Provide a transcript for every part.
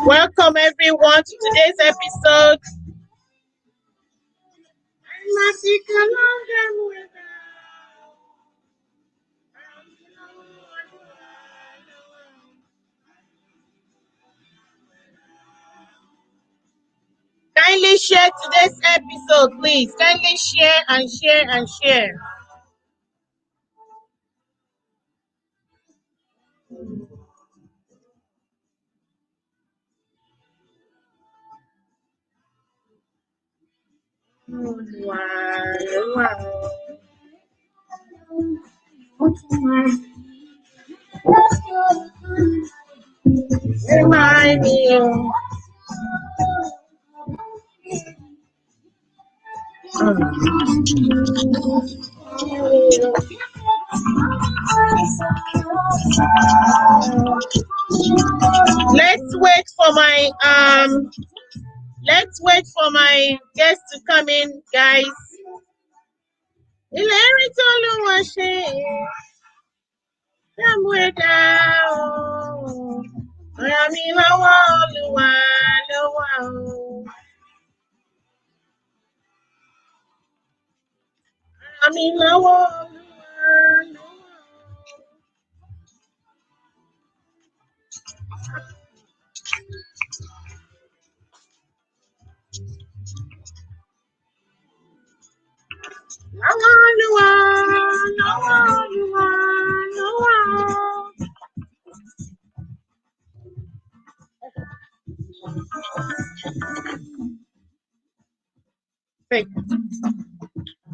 Welcome everyone to today's episode. Kindly share today's episode, please. Kindly share and share and share. Remind me. Let's wait for my guests to come in, guys.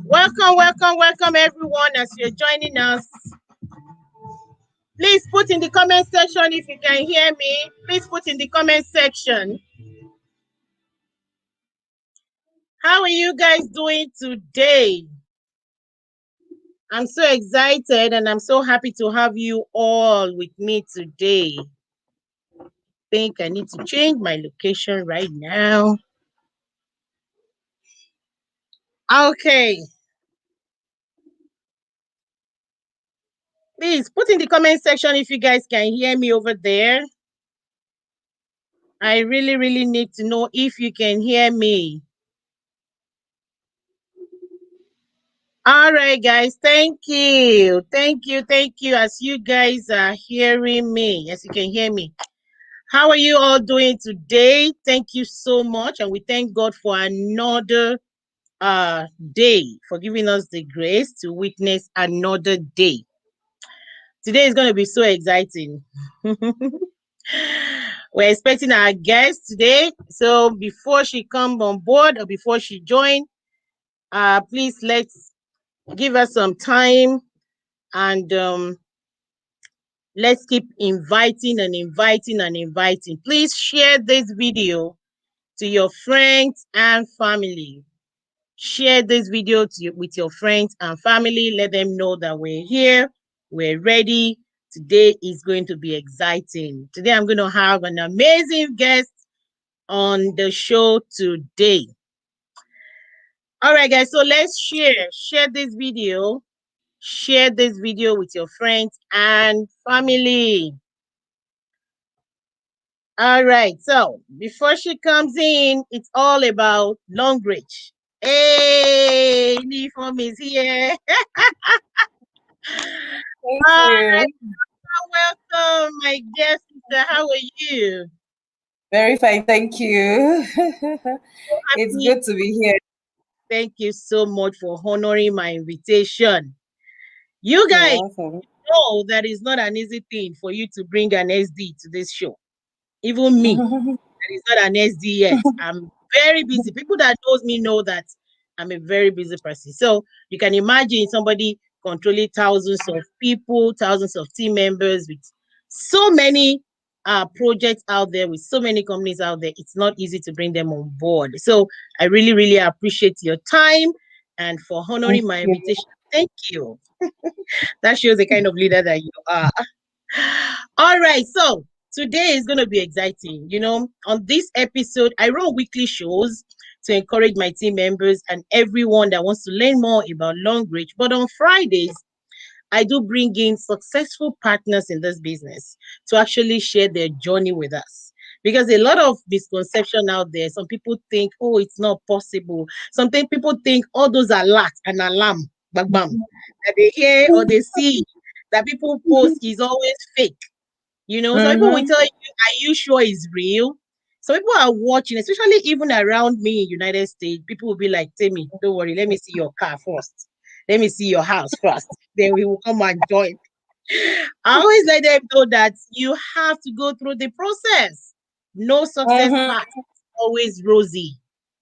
Welcome everyone as you're joining us. Please put in the comment section if you can hear me. Please put in the comment section. How are you guys doing today? I'm so excited and I'm so happy to have you all with me today. I think I need to change my location right now. Okay. Please put in the comment section if you guys can hear me over there. I really need to know if you can hear me. All right, guys. Thank you. As you guys are hearing me, as you can hear me. How are you all doing today? Thank you so much. And we thank God for another day, for giving us the grace to witness another day. Today is going to be so exciting. We're expecting our guest today. So before she comes on board or before she joins, please let's give us some time and let's keep inviting. Please share this video to your friends and family. Share this video with your friends and family. Let them know that we're here. We're ready. Today is going to be exciting. Today I'm going to have an amazing guest on the show today. All right, guys. So let's share this video. Share this video with your friends and family. All right. So before she comes in, it's all about Long Reach. Hey, INIMFOM is here. Thank you. Welcome, my dear sister. How are you? Very fine, thank you. It's good to be here. Thank you so much for honoring my invitation. You guys know that it's not an easy thing for you to bring an SD to this show. Even me, that is not an SD yet. I'm very busy. People that knows me know that I'm a very busy person. So you can imagine somebody controlling thousands of people, thousands of team members with so many projects out there with so many companies out there, it's not easy to bring them on board. So I really, really appreciate your time and for Thank honoring my you. invitation. Thank you. That shows the kind of leader that you are. All right, so today is going to be exciting. On this episode, I run weekly shows to encourage my team members and everyone that wants to learn more about long reach. But on Fridays, I do bring in successful partners in this business to actually share their journey with us. Because a lot of misconception out there. Some people think, oh, it's not possible. People think all those alert and alarm, bam, bam, that they hear or they see that people post is always fake. Some people will Mm-hmm. tell you, are you sure it's real? Some people are watching, especially even around me in United States. People will be like, Tammy, don't worry, let me see your car first. Let me see your house first. Then we will come and join. I always let them know that you have to go through the process. No success Mm-hmm. path is always rosy.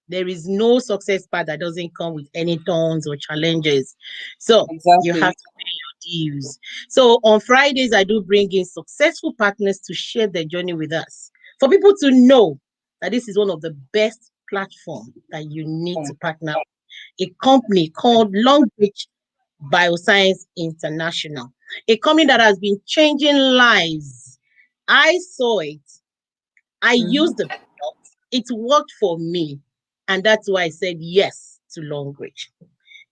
There is no success path that doesn't come with any thorns or challenges. So you have Exactly. to pay your dues. So on Fridays, I do bring in successful partners to share their journey with us. For people to know that this is one of the best platforms that you need to partner with. A company called Longbridge Bioscience International, a company that has been changing lives. I saw it. I used the Mm-hmm. product. It worked for me. And that's why I said yes to Longbridge.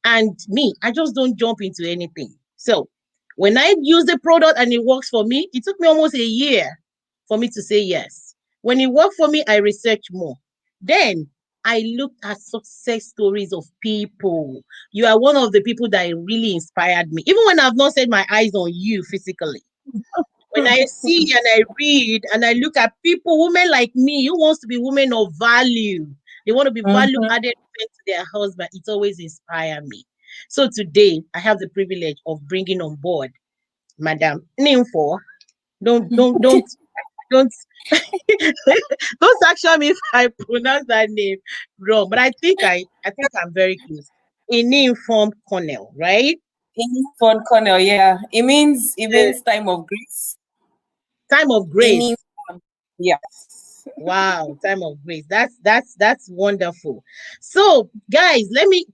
And me, I just don't jump into anything. So when I use the product and it works for me, it took me almost a year for me to say yes. When it worked for me, I researched more. Then I looked at success stories of people. You are one of the people that really inspired me. Even when I've not set my eyes on you physically, when I see and I read and I look at people, women like me, who wants to be women of value, they want to be value Mm-hmm. added women to their husband. It always inspires me. So today, I have the privilege of bringing on board Madam Nympho. Don't, don't, don't, don't, don't sanction me if I pronounce that name wrong. But I think I'm very close. INIMFOM Cornell, right? Infant Cornell, yeah. It means Uh, time of grace. Time of Ini, grace. yes. Wow, time of grace. That's wonderful. So, guys,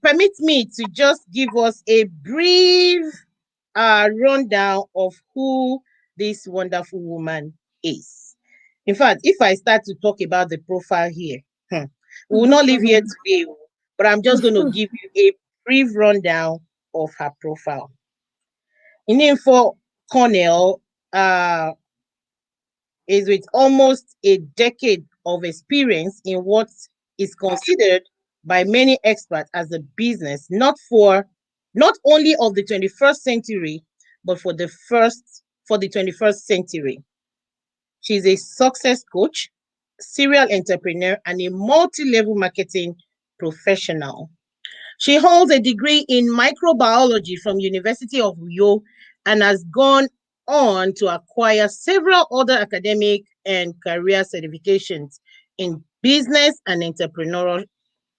permit me to just give us a brief rundown of who this wonderful woman is. In fact, if I start to talk about the profile here, we will not leave here today, but I'm just going to give you a brief rundown of her profile. Info Cornell uh, is with almost a decade of experience in what is considered by many experts as a business not only of the 21st century but for the 21st century. She's a success coach, serial entrepreneur, and a multi-level marketing professional. She holds a degree in microbiology from University of Uyo and has gone on to acquire several other academic and career certifications in business and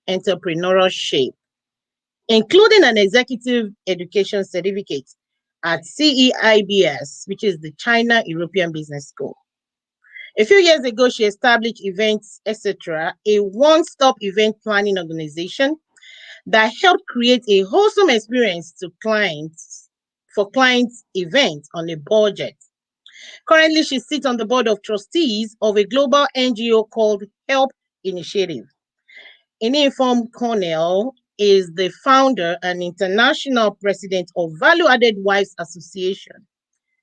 entrepreneurship, including an executive education certificate at CEIBS, which is the China European Business School. A few years ago, she established Events, etc., a one-stop event planning organization that help create a wholesome experience to clients for clients' events on a budget. Currently, she sits on the board of trustees of a global NGO called Help Initiative. INIMFOM Cornell is the founder and international president of Value Added Wives Association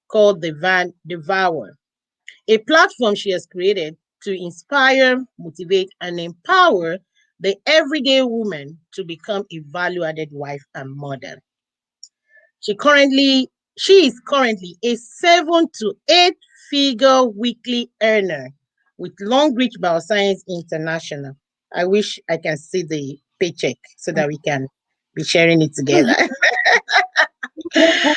called the Van Devour, a platform she has created to inspire, motivate, and empower the everyday woman to become a value-added wife and mother. She currently she is currently a 7 to 8 figure weekly earner with Longreach Bioscience International. I wish I can see the paycheck so that we can be sharing it together. A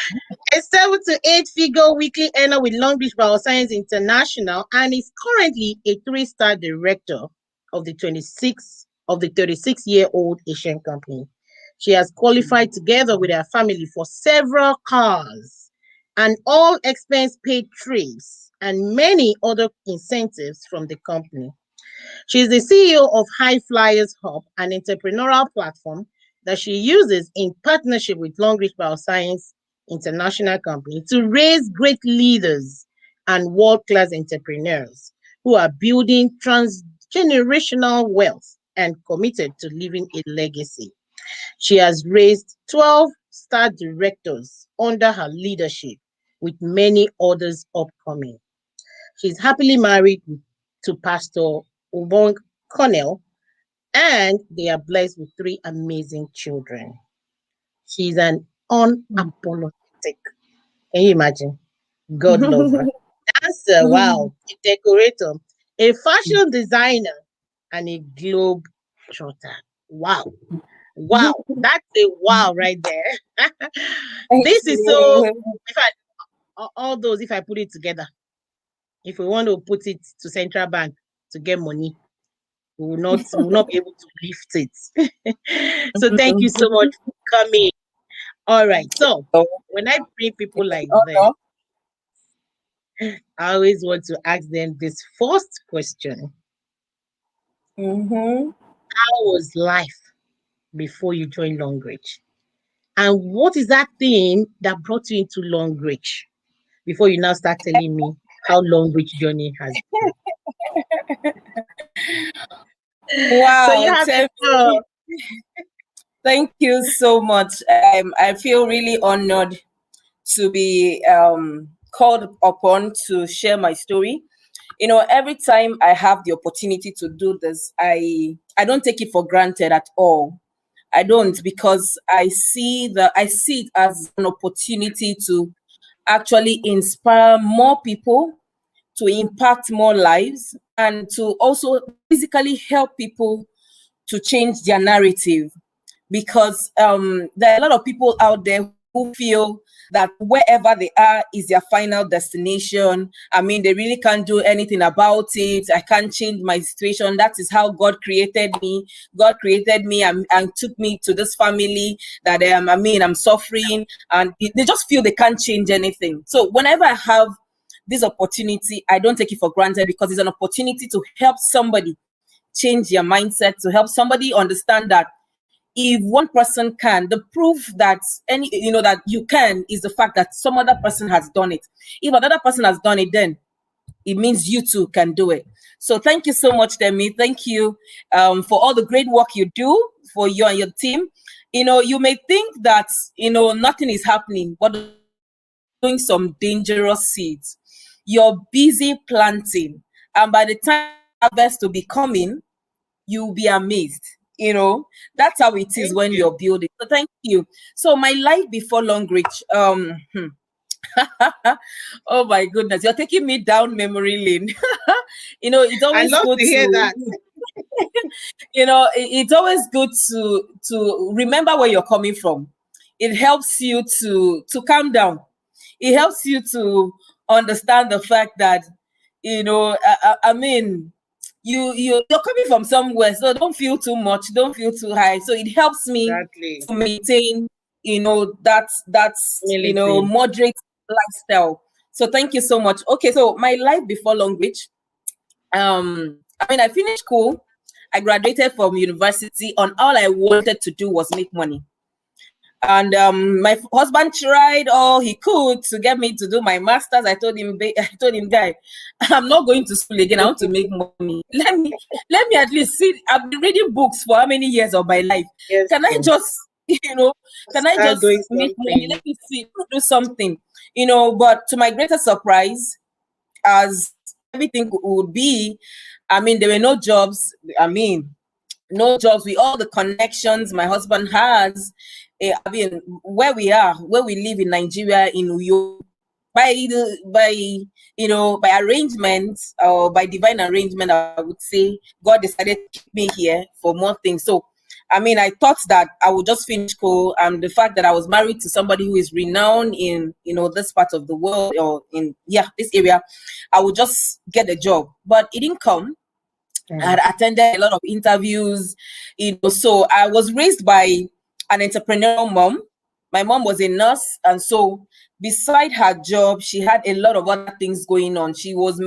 7 to 8 figure weekly earner with Long Beach Bioscience International and is currently a three-star director of the 36-year-old Asian company. She has qualified together with her family for several cars and all expense paid trips, and many other incentives from the company. She is the CEO of High Flyers Hub, an entrepreneurial platform that she uses in partnership with Long Reach Bioscience International Company to raise great leaders and world-class entrepreneurs who are building transgenerational wealth and committed to leaving a legacy. She has raised 12 star directors under her leadership, with many others upcoming. She's happily married to Pastor UBONG Cornell, and they are blessed with three amazing children. She's an unapologetic, can you imagine? God lover, dancer, wow, a decorator, a fashion designer, and a globe trotter. Wow. Wow, that's a wow right there. Thank This is so, you. in fact, all those, if I put it together, if we want to put it to central bank to get money, we will not be able to lift it. So thank you so much for coming. All right. So Oh, when I bring people like oh, this, no. I always want to ask them this first question. Mm-hmm. How was life before you joined Longreach? And what is that thing that brought you into Longreach before you now start telling me how Longreach journey has been? So you Wow, have the Temi, floor. thank you so much. I feel really honored to be called upon to share my story. You know, every time I have the opportunity to do this, I don't take it for granted at all. I don't, because I see it as an opportunity to actually inspire more people, to impact more lives, and to also basically help people to change their narrative. Because there are a lot of people out there who feel that wherever they are is their final destination. I mean, they really can't do anything about it. I can't change my situation. That is how God created me. God created me and took me to this family that I'm suffering, and they just feel they can't change anything. So whenever I have this opportunity, I don't take it for granted, because it's an opportunity to help somebody change their mindset, to help somebody understand that if one person can, the proof that that you can is the fact that some other person has done it. If another person has done it, then it means you too can do it. So thank you so much, Demi. Thank you for all the great work you do for you and your team. You know, you may think that nothing is happening, but doing some dangerous seeds. You're busy planting, and by the time harvest will be coming, you'll be amazed. That's how it is Thank when you. you're building. So thank you. So my life before Long Reach, oh my goodness, you're taking me down memory lane. It's I always love good to hear to that. it's always good to remember where you're coming from. It helps you to calm down. It helps you to understand the fact that I mean, you're coming from somewhere, so don't feel too much, don't feel too high. So it helps me Exactly. to maintain Humility. moderate lifestyle. So thank you so much. Okay, so my life before Long Beach, I finished school. I graduated from university, and all I wanted to do was make money. And my husband tried all he could to get me to do my masters. I told him, guy, I'm not going to school again. I want to make money. Let me at least see. I've been reading books for how many years of my life? Yes. Can I just, you know, can I Start just doing make money? something. Let me see, do something. But to my greatest surprise, as everything would be, there were no jobs. No jobs with all the connections my husband has. Where we live in Nigeria, in New York, by arrangement, or by divine arrangement, I would say, God decided to keep me here for more things. So I thought that I would just finish school, and the fact that I was married to somebody who is renowned in this part of the world, or in this area, I would just get a job. But it didn't come. I Mm. had attended a lot of interviews, so I was raised by an entrepreneurial mom. My mom was a nurse, and so beside her job, she had a lot of other things going on. She would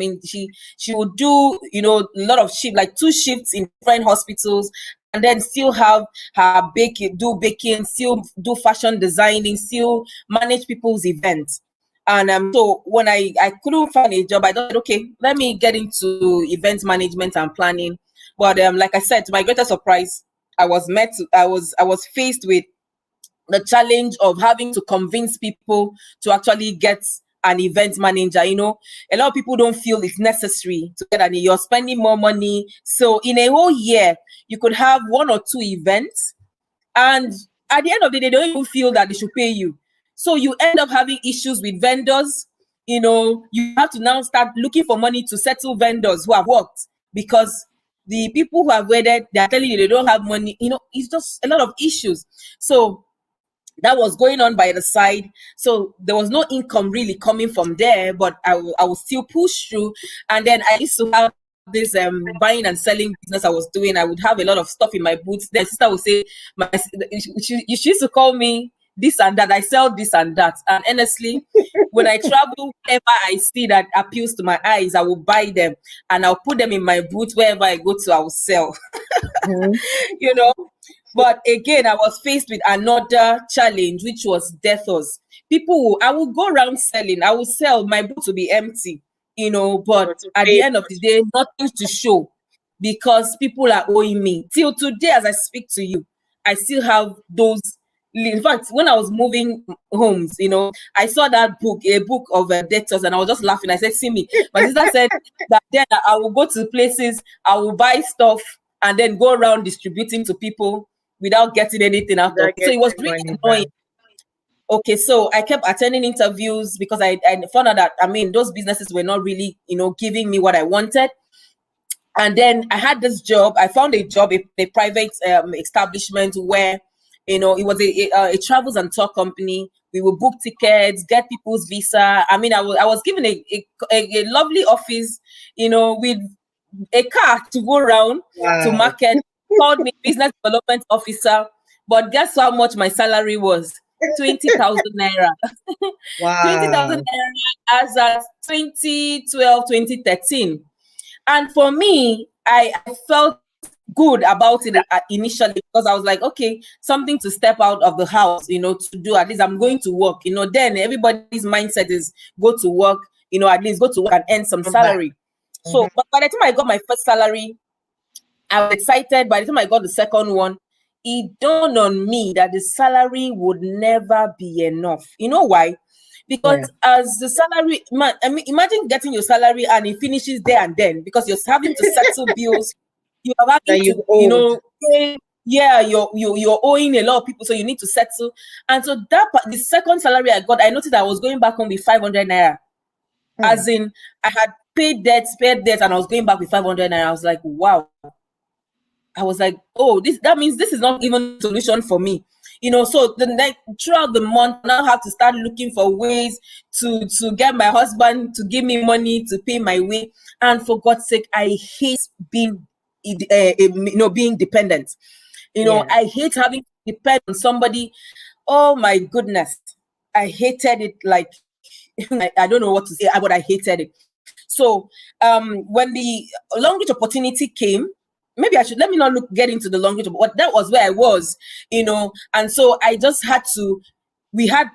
do, a lot of shift, like 2 shifts in different hospitals, and then still have her baking, still do fashion designing, still manage people's events. And so when I couldn't find a job, I thought, okay, let me get into event management and planning. But like I said, to my greatest surprise, I was faced with the challenge of having to convince people to actually get an event manager. A lot of people don't feel it's necessary to get you're spending more money. So in a whole year, you could have 1 or 2 events, and at the end of the day, they don't even feel that they should pay you. So you end up having issues with vendors. You have to now start looking for money to settle vendors who have worked, because the people who have waited, they're telling you they don't have money. It's just a lot of issues. So that was going on by the side. So there was no income really coming from there, but I will still push through. And then I used to have this buying and selling business I was doing. I would have a lot of stuff in my boots. Then sister would say, she used to call me this and that. I sell this and that. And honestly, when I travel, wherever I see that appeals to my eyes, I will buy them and I'll put them in my boots. Wherever I go to, I will sell. Mm-hmm. you know But again, I was faced with another challenge, which was debtors. I will go around selling. I will sell, my boots will be empty, but But to at the pay end of the day, nothing to show, because people are owing me. Till today, as I speak to you, I still have those. In fact, when I was moving homes, I saw a book of debtors, and I was just laughing. I said, see me. My sister said that then I will go to places, I will buy stuff, and then go around distributing to people without getting anything out of without it. So it getting was the really money annoying. back. Okay, so I kept attending interviews because I found out that, those businesses were not really, giving me what I wanted. And then I had this job. I found a job, a private establishment where, it was a travels and tour company. We would book tickets, get people's visa. I was given a lovely office, with a car to go around to Wow. market. Called me business development officer. But guess how much my salary was? 20,000 naira. 20,000 Wow. naira as at 2012, 2013. And for me, I felt good about it initially, because I was like, okay, something to step out of the house, to do. At least I'm going to work. Then everybody's mindset is go to work, at least go to work and earn some Come back. salary. Mm-hmm. So, but by the time I got my first salary, I was excited. By the time I got the second one, it dawned on me that the salary would never be enough. You know why? Yeah. Because as the salary, imagine getting your salary and it finishes there and then, because you're having to settle bills. You are That having you've to, owed. pay. Yeah, you're owing a lot of people, so you need to settle. And so the second salary I got, I noticed I was going back home with 500 naira. Hmm. As in, I had paid debts, and I was going back with 500 naira. I was like, wow. I was like, oh, that means this is not even a solution for me. So throughout the month, I now have to start looking for ways to get my husband to give me money to pay my way. And for God's sake, I hate being dependent. Yeah. I hate having to depend on somebody. Oh my goodness, I hated it. Like I don't know what to say, but I hated it. So when the long reach opportunity came, maybe I should let me not get into the long reach, but that was where I was, and so I just had to. We had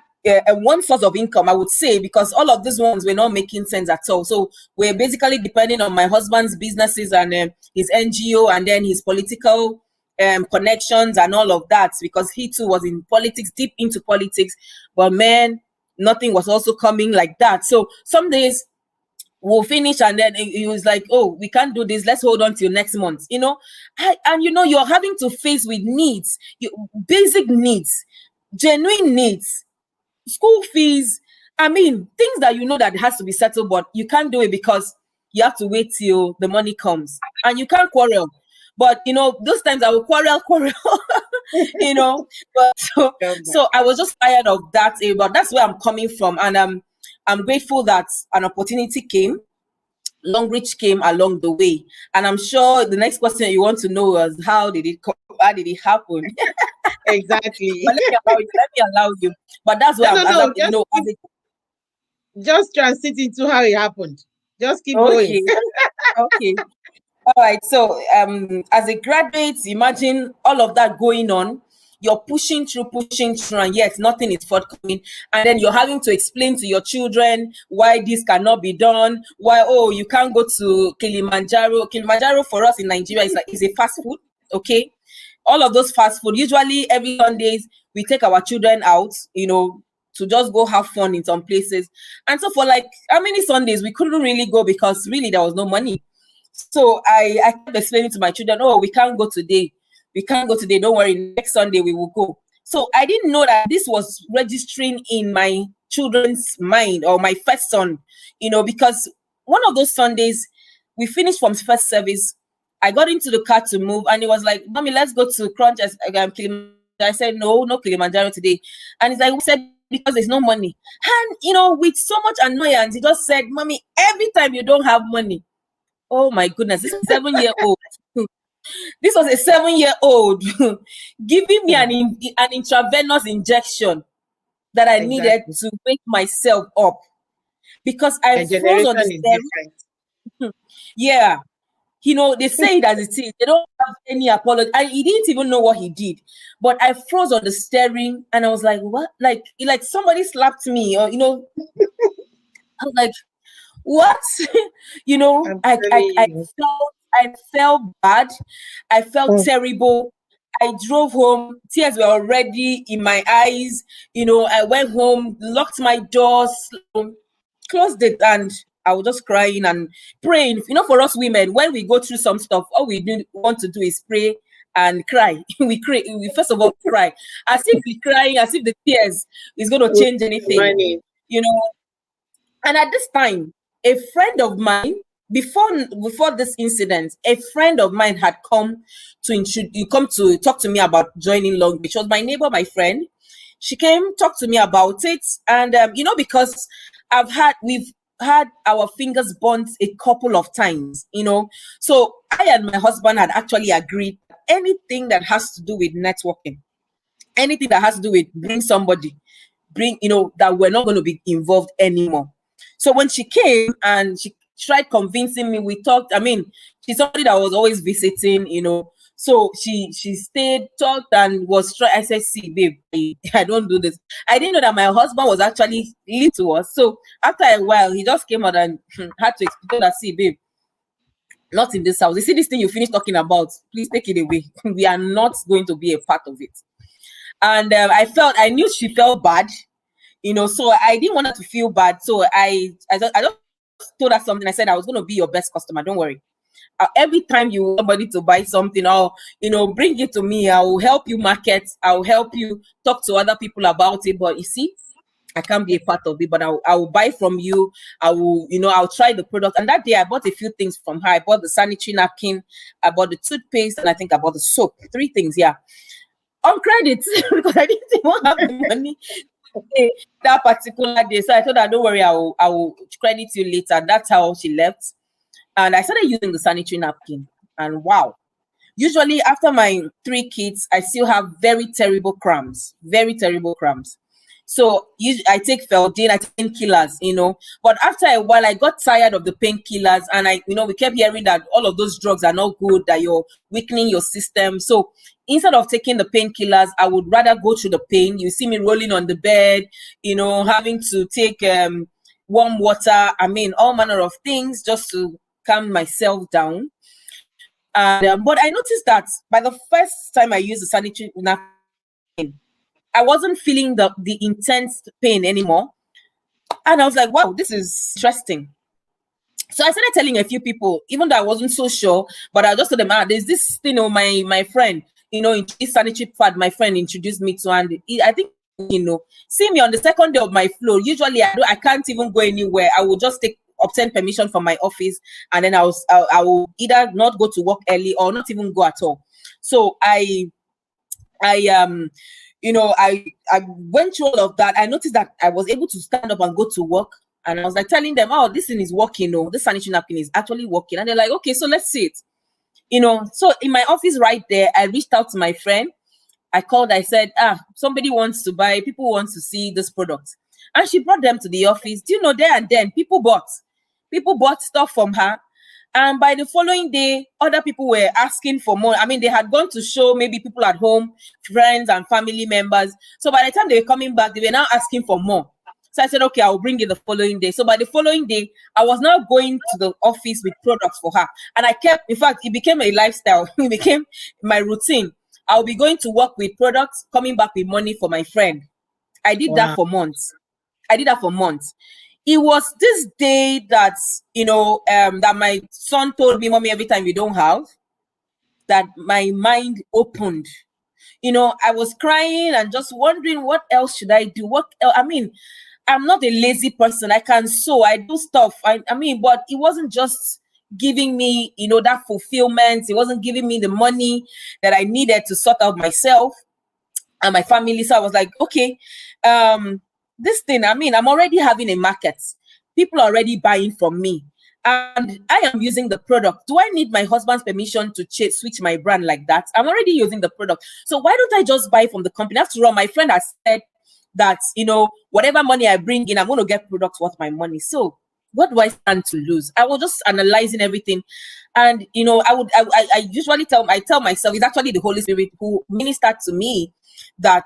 one source of income, I would say, because all of these ones were not making sense at all. So we're basically depending on my husband's businesses and his NGO, and then his political connections and all of that, because he too was in politics, deep into politics. But man, nothing was also coming like that. So some days we'll finish, and then he was like, oh, we can't do this, let's hold on till next month. You're having to face with needs, basic needs, genuine needs, school fees. Things that that has to be settled, but you can't do it because you have to wait till the money comes, and you can't quarrel. But those times I will quarrel, but Come back. so I was just tired of that. But that's where I'm coming from, and I'm grateful that an opportunity came. Long reach came along the way, and I'm sure the next question you want to know is how did it happen? Exactly. But let me allow you. But that's why No, I'm, no, as no. I'm, you know, as Just transit into how it happened. Just keep going. okay, okay. All right. So, as a graduate, imagine all of that going on. You're pushing through, and yet nothing is forthcoming. And then you're having to explain to your children why this cannot be done. Why, oh, you can't go to Kilimanjaro. Kilimanjaro for us in Nigeria is a fast food. Okay. All of those fast food, usually every Sundays, we take our children out, to just go have fun in some places. And so for like how many Sundays we couldn't really go because really there was no money. So I kept explaining to my children, oh, we can't go today. We can't go today. Don't worry. Next Sunday we will go. So I didn't know that this was registering in my children's mind, or my first son, because one of those Sundays we finished from first service. I got into the car to move, and it was like, Mommy, let's go to Crunch Kilimanjaro. I said, no Kilimanjaro today. And it's like, we said, because there's no money. And, with so much annoyance, he just said, Mommy, every time you don't have money. Oh my goodness, this is a 7-year-old. This was a 7-year-old giving me an intravenous injection that I needed Exactly. to wake myself up because I The froze on the generation is steering. different. Yeah. They say it as it is. They don't have any apology. And he didn't even know what he did. But I froze on the steering and I was like, what? Like somebody slapped me, or, I was like, what? I'm I, I telling I you. felt bad. I felt Mm. terrible. I drove home. Tears were already in my eyes. I went home, locked my doors, closed it, and I was just crying and praying. For us women, when we go through some stuff, all we want to do is pray and cry. We cry. We first of all cry, as if we crying, as if the tears is going to With change anything. money. You know, and at this time, a friend of mine, before this incident, a friend of mine had come to talk to me about joining Long Beach. She was my neighbor, my friend. She came, talk to me about it, and because we've had our fingers burnt a couple of times. So I and my husband had actually agreed anything that has to do with networking, anything that has to do with that we're not going to be involved anymore. So when she came and she tried convincing me, we talked. I mean, she's somebody that was always visiting. So she stayed, talked, and was trying. I said, see, babe, I don't do this. I didn't know that my husband was actually lead to us. So after a while, he just came out and had to explain that, see, babe, not in this house. You see this thing you finished talking about, please take it away. We are not going to be a part of it. And I knew she felt bad, so I didn't want her to feel bad. So I just told her something. I said, I was going to be your best customer. Don't worry. Every time you want somebody to buy something, or bring it to me. I will help you market. I will help you talk to other people about it. But you see, I can't be a part of it, but I will buy from you. I will, I'll try the product. And that day I bought a few things from her. I bought the sanitary napkin, I bought the toothpaste, and I think I bought the soap. 3 things, yeah. On credit, because I didn't even have the money that particular day. So I told her, don't worry, I will credit you later. That's how she left. And I started using the sanitary napkin. And wow. Usually after my 3 kids, I still have very terrible cramps. Very terrible cramps. So I take Feldin, I take painkillers. But after a while, I got tired of the painkillers, and we kept hearing that all of those drugs are not good, that you're weakening your system. So instead of taking the painkillers, I would rather go through the pain. You see me rolling on the bed, having to take warm water. I mean, all manner of things just to calm myself down. And but I noticed that by the first time I used the sanitary napkin, I wasn't feeling the intense pain anymore. And I was like, wow, this is interesting. So I started telling a few people, even though I wasn't so sure, but I just told them, there's this, my friend, this sanitary pad, my friend introduced me to, and I think, see me on the second day of my flow. Usually I can't even go anywhere. I will just obtain permission from my office, and then I will either not go to work early or not even go at all. So I went through all of that. I noticed that I was able to stand up and go to work. And I was like telling them, oh, this thing is working. This sanitary napkin is actually working. And they're like, okay, so let's see it. So in my office right there, I reached out to my friend. I called, I said, somebody wants to buy, people want to see this product. And she brought them to the office. Do you know, there and then people bought stuff from her. And by the following day, other people were asking for more. I mean, they had gone to show maybe people at home, friends and family members. So by the time they were coming back, they were now asking for more. So I said, okay, I'll bring it the following day. So by the following day, I was now going to the office with products for her. And I kept, in fact, it became a lifestyle. It became my routine. I'll be going to work with products, coming back with money for my friend. I did that for months. It was this day that, that my son told me, Mommy, every time you don't have, that my mind opened. I was crying and just wondering, what else should I do? I mean, I'm not a lazy person. I can sew, I do stuff. I mean, but it wasn't just giving me, that fulfillment. It wasn't giving me the money that I needed to sort out myself and my family. So I was like, okay, this thing, I mean, I'm already having a market. People are already buying from me. And I am using the product. Do I need my husband's permission to switch my brand like that? I'm already using the product. So why don't I just buy from the company? After all, my friend has said that, whatever money I bring in, I'm going to get products worth my money. So what do I stand to lose? I was just analyzing everything. And, I usually tell myself, it's actually the Holy Spirit who ministered to me that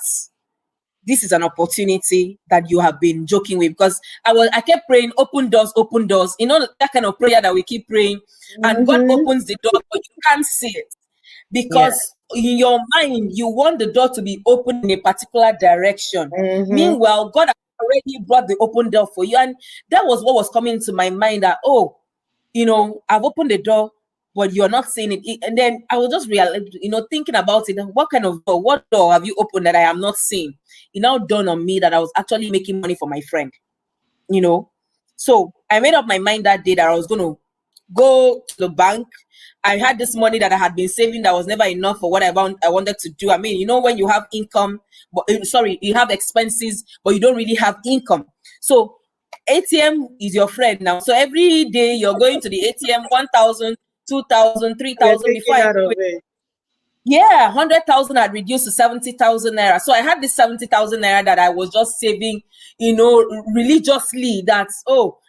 this is an opportunity that you have been joking with, because I kept praying, open doors, that kind of prayer that we keep praying, and God opens the door, but you can't see it because in your mind you want the door to be open in a particular direction. Meanwhile, God has already brought the open door for you, and that was what was coming to my mind, that I've opened the door, but you're not seeing it. And then I was just thinking about it. What kind of door? What door have you opened that I am not seeing? It now dawned on me that I was actually making money for my friend. So I made up my mind that day that I was going to go to the bank. I had this money that I had been saving that was never enough for what I wanted to do. I mean, when you have income, you have expenses, but you don't really have income. So ATM is your friend now. So every day you're going to the ATM, 1,000, 2,000, 3,000 before I do it. Yeah, 100,000 had reduced to 70,000 naira. So I had this 70,000 naira that I was just saving, religiously, that,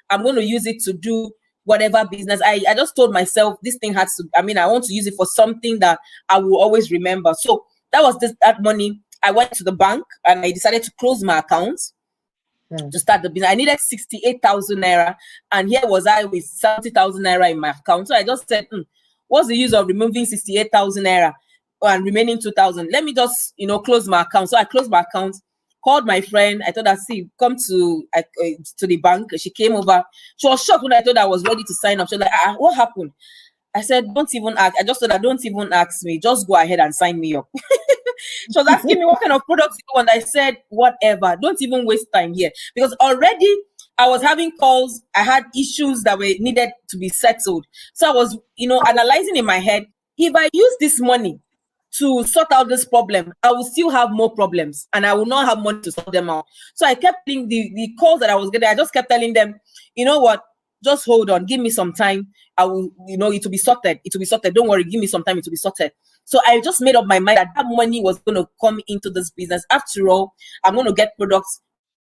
I'm going to use it to do whatever business. I just told myself this thing has to, I want to use it for something that I will always remember. So that was that money. I went to the bank and I decided to close my account to start the business. I needed 68,000 naira, and here was I with 70,000 naira in my account. So I just said, what's the use of removing 68,000 naira and remaining 2,000? Let me just, close my account. So I closed my account, called my friend. I told her, see, come to the bank. She came over. She was shocked when I told her I was ready to sign up. She was like, what happened? I said, don't even ask. I just told her, don't even ask me. Just go ahead and sign me up. She was asking me what kind of products you want. I said, whatever. Don't even waste time here. Because already I was having calls. I had issues that were needed to be settled. So I was, analyzing in my head, if I use this money to sort out this problem, I will still have more problems and I will not have money to sort them out. So I kept getting the calls that I was getting. I just kept telling them, you know what? Just hold on. Give me some time. I will, it will be sorted. It will be sorted. Don't worry. Give me some time. It will be sorted. So I just made up my mind that money was going to come into this business. After all, I'm going to get products.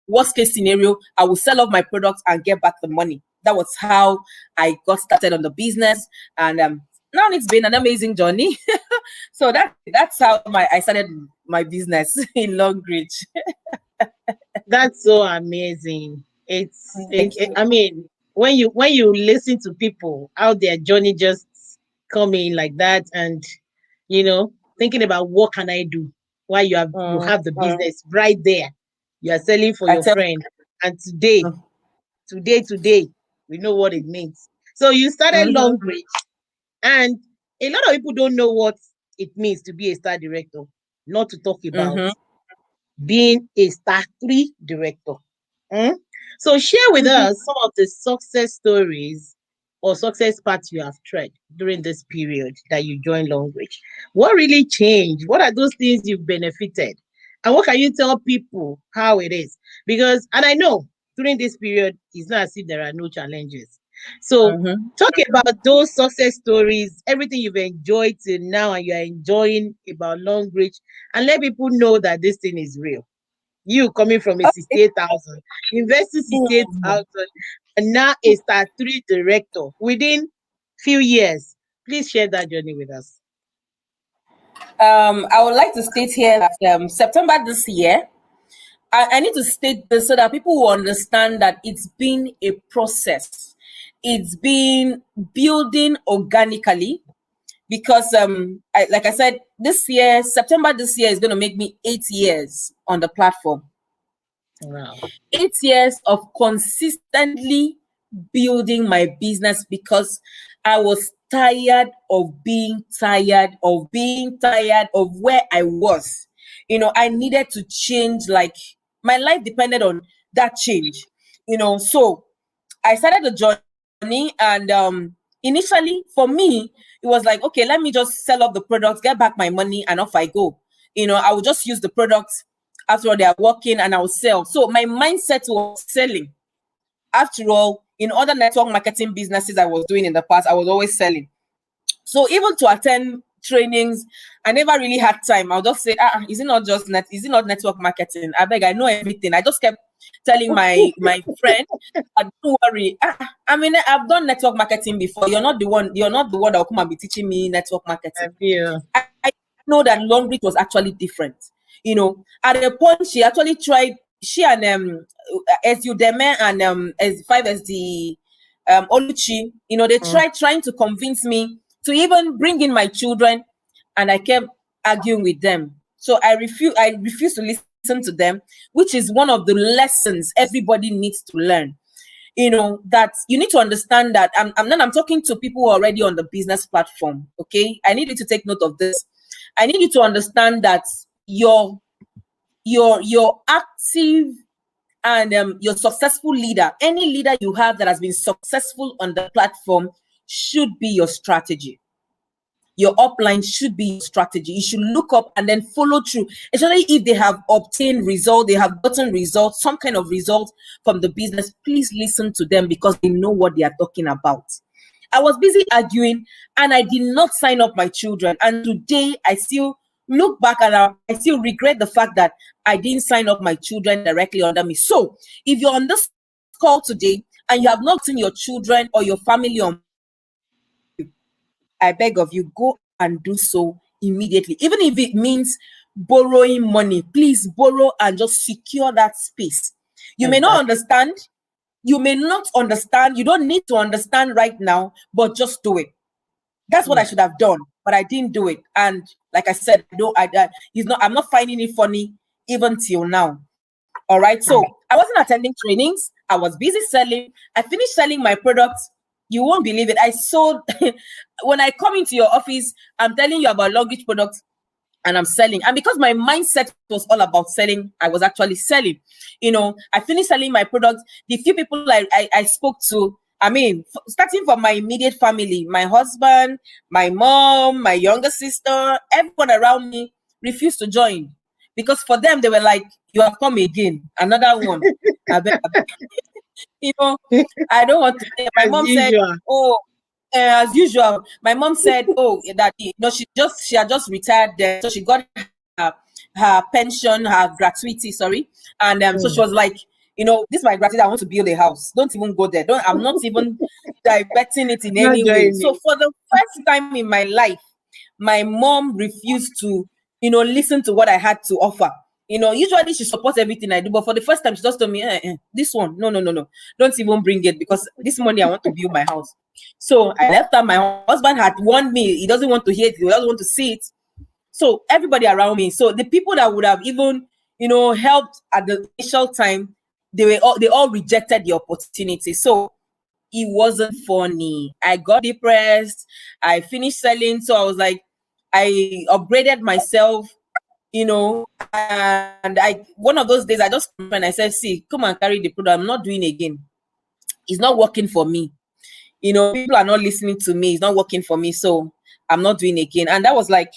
Worst case scenario, I will sell off my products and get back the money. That was how I got started on the business. And now it's been an amazing journey. So that's how I started my business in Longreach. That's so amazing. I mean, when you listen to people, how their journey just come in like that, and thinking about what can I do while you have the business right there. You are selling for your friend, and today, we know what it means. So you started Longreach, and a lot of people don't know what it means to be a star director, not to talk about being a star 3 director. So share with us some of the success stories or success paths you have tread during this period that you joined Longreach. What really changed? What are those things you've benefited? And what can you tell people how it is? Because, and I know during this period, it's not as if there are no challenges. So Mm-hmm. talk about those success stories, everything you've enjoyed till now and you're enjoying about Long Reach, and let people know that this thing is real. You coming from a Okay. 68,000, investing Mm. 68,000, and now a star three director within few years. Please share that journey with us. I would like to state here that September this year, I need to state this so that people will understand that it's been a process. It's been building organically because, like I said, this year, September this year is going to make me 8 years on the platform. Wow. 8 years of consistently building my business because I was tired of being tired of being tired of where I was. I needed to change, like my life depended on that change. So I started the journey, and initially for me, it was like, okay, let me just sell up the products, get back my money, and off I go. I would just use the products after all they are working, and I will sell. So my mindset was selling. After all, in other network marketing businesses I was doing in the past, I was always selling. So even to attend trainings, I never really had time. I'll just say, is it not network marketing? I beg, I know everything. I just kept telling my friend, don't worry. I mean, I've done network marketing before. You're not the one that will come and be teaching me network I marketing. feel. I know that Long Reach was actually different. At a point she actually tried, she and as Udeme and as 5 as the Oluchi, they Mm. tried trying to convince me to even bring in my children, and I kept arguing with them. So I refuse to listen to them, which is one of the lessons everybody needs to learn. That you need to understand that I'm talking to people who are already on the business platform. Okay, I need you to take note of this. I need you to understand that your active and your successful leader, any leader you have that has been successful on the platform, should be your strategy. Your upline should be your strategy. You should look up and then follow through, especially if they have obtained result, they have gotten results, some kind of result from the business. Please listen to them because they know what they are talking about. I was busy arguing and I did not sign up my children. And today I still look back and I still regret the fact that I didn't sign up my children directly under me. So if you're on this call today and you have not seen your children or your family on, I beg of you, go and do so immediately. Even if it means borrowing money, please borrow and just secure that space. You may not Exactly. understand. You may not understand. You don't need to understand right now, but just do it. That's what I Yeah. should have done, but I didn't do it. And like I said, I don't. I'm not finding it funny even till now. All right. Mm. So I wasn't attending trainings. I was busy selling. I finished selling my products. You won't believe it. I sold when I come into your office, I'm telling you about luggage products and I'm selling. And because my mindset was all about selling, I was actually selling. I finished selling my products. The few people I spoke to, I mean, starting from my immediate family, my husband, my mom, my younger sister, everyone around me refused to join because for them, they were like, you have come again, another one. I beg. you know, I don't want to say. My As mom said, usual. "Oh, as usual." My mom said, "Oh, that she had just retired there, so she got her pension, her gratuity, sorry, and so she Mm. was like, this is my gratuity. I want to build a house. Don't even go there. Don't. I'm not even diverting it in Not any way." So joining. for the first time in my life, my mom refused to, listen to what I had to offer. Usually she supports everything I do, but for the first time, she just told me, this one, no, no, no, no, don't even bring it because this money I want to build my house. So I left her. My husband had warned me, he doesn't want to hear it, he doesn't want to see it. So everybody around me, so the people that would have even, helped at the initial time, they all rejected the opportunity. So it wasn't funny. I got depressed. I finished selling. So I was like, I upgraded myself, and one of those days I just and I said, see, come and carry the product. I'm not doing again. It's not working for me. People are not listening to me. It's not working for me. So I'm not doing again. And that was like,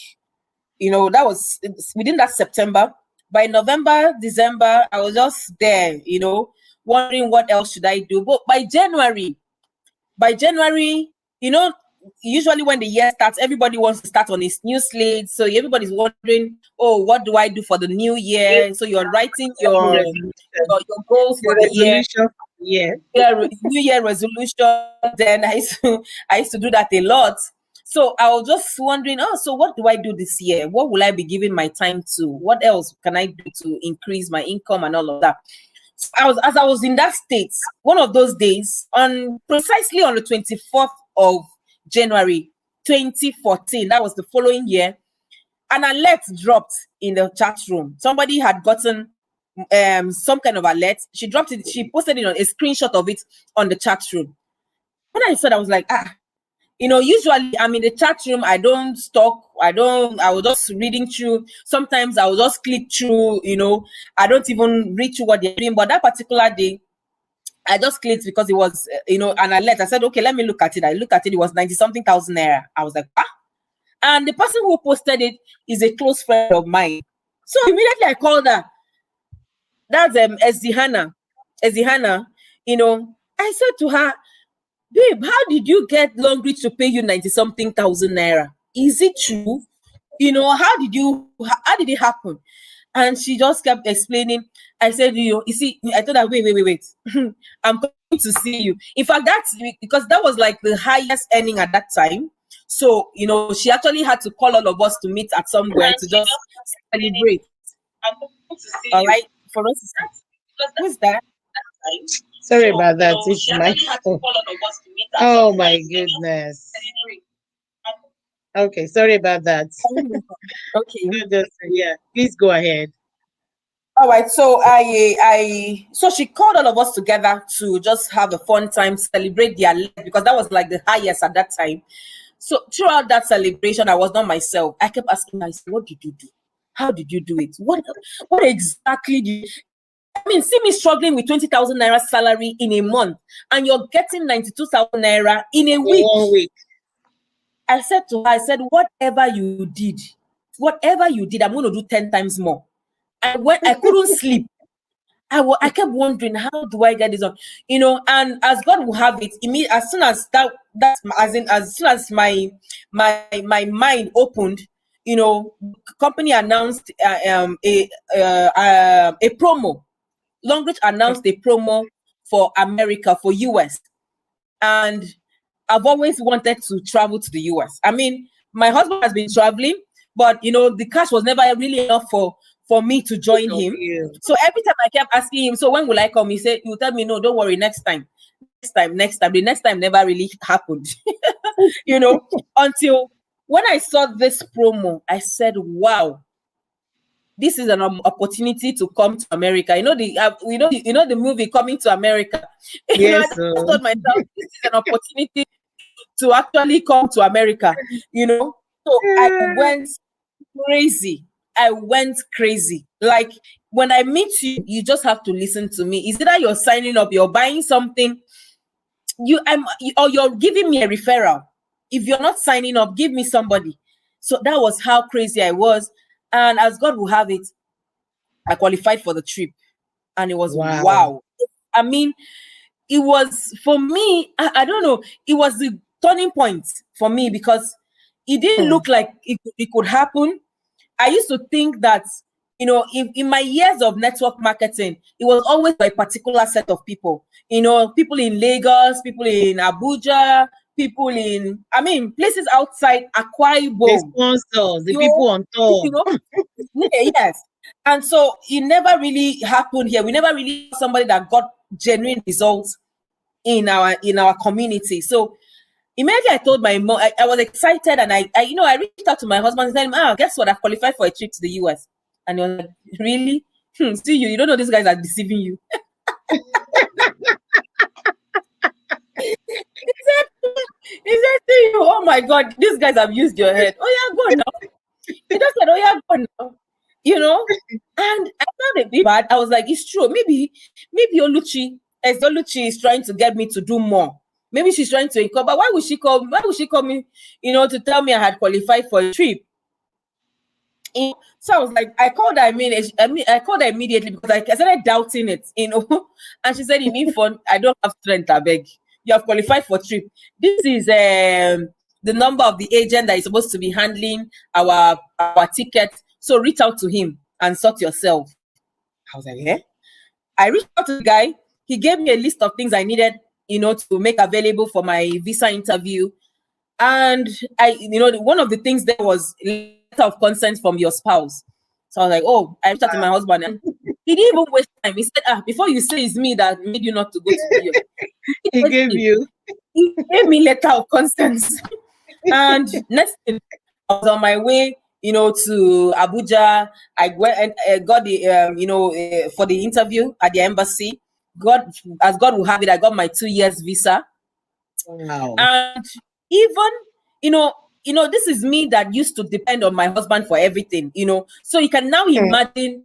that was within that September. By November, December, I was just there, wondering what else should I do. But by January, by January, usually when the year starts, everybody wants to start on his new slate. So everybody's wondering, oh, what do I do for the new year? So you're writing your goals Your for the year. resolution for the year. New Year resolution. Then I used to do that a lot. So I was just wondering, oh, so what do I do this year? What will I be giving my time to? What else can I do to increase my income and all of that? So as I was in that state, one of those days, precisely on the 24th of January 2014, that was the following year, an alert dropped in the chat room. Somebody had gotten some kind of alert. She dropped it, she posted it on a screenshot of it on the chat room. When I saw that, I was like, usually I'm in the chat room, I don't stalk, I was just reading through. Sometimes I will just click through, I don't even read through what they're doing. But that particular day, I just clicked because it was, an alert. I said, okay, let me look at it. I looked at it, it was 90 something thousand naira. I was like, ah. And the person who posted it is a close friend of mine. So immediately I called her. That's Ezihana. I said to her, babe, how did you get Longreach to pay you 90 something thousand naira? Is it true? How did it happen? And she just kept explaining. I said, you see, I told her, wait. I'm coming to see you. In fact, that's because that was like the highest earning at that time. So, she actually had to call all of us to meet at somewhere to just celebrate. All right, for us. Who's that? Sorry about that. It's my phone. Oh my goodness. Okay, sorry about that. Okay. Yeah, please go ahead. All right, so so she called all of us together to just have a fun time, celebrate their life, because that was like the highest at that time. So throughout that celebration, I was not myself. I kept asking myself, what did you do? How did you do it? What exactly did you? I mean, see me struggling with 20,000 naira salary in a month, and you're getting 92,000 naira in a week. 1 week. I said to her, whatever you did, I'm going to do 10 times more. I couldn't sleep. I kept wondering, how do I get this on? And as God will have it, as soon as as soon as my mind opened, company announced a promo. Longreach announced a promo for America, for US. And I've always wanted to travel to the US. I mean, my husband has been traveling, but the cash was never really enough for me to join him. So every time I kept asking him, so when will I come? He said, you tell me, no, don't worry, next time. The next time never really happened. Until when I saw this promo, I said, wow, this is an opportunity to come to America. The movie Coming to America. Yes, I thought myself, this is an opportunity to actually come to America. So I went crazy. Like, when I meet you, you just have to listen to me. Is either you're signing up, you're buying something, or you're giving me a referral. If you're not signing up, give me somebody. So that was how crazy I was. And as God will have it, I qualified for the trip. And it was wow. I mean, it was, for me, I don't know, it was the turning point for me, because it didn't look like it could happen. I used to think that, in my years of network marketing, it was always by a particular set of people. People in Lagos, people in Abuja, people in, places outside Akwa Ibom. The sponsors, the people on top. Yes. And so it never really happened here. We never really saw somebody that got genuine results in our community. So immediately I told my mom, I was excited, and I reached out to my husband and said, guess what? I've qualified for a trip to the US. And he was like, really? See, you don't know these guys are deceiving you. He said to you, oh my God, these guys have used your head. Oh yeah, go now. He just said, oh yeah, go now. And I felt a bit bad. I was like, it's true. Maybe Oluchi is trying to get me to do more. Maybe she's trying to incur. But why would she call me, to tell me I had qualified for a trip? So I was like, I called her. I called her immediately, because I started doubting it, And she said, INIMFOM, I don't have strength, I beg. you have qualified for trip. This is the number of the agent that is supposed to be handling our ticket. So reach out to him and sort yourself. I was like, yeah. I reached out to the guy. He gave me a list of things I needed, to make available for my visa interview. And one of the things there was letter of consent from your spouse. So I was like, oh, I reached out to my husband, and he didn't even waste time. He said, before you say it's me that made you not to go to New York, he gave me letter of consent. And next thing, I was on my way, to Abuja. I went and got the, for the interview at the embassy. As God will have it, I got my 2 years visa. Wow. And even, this is me that used to depend on my husband for everything, So you can now imagine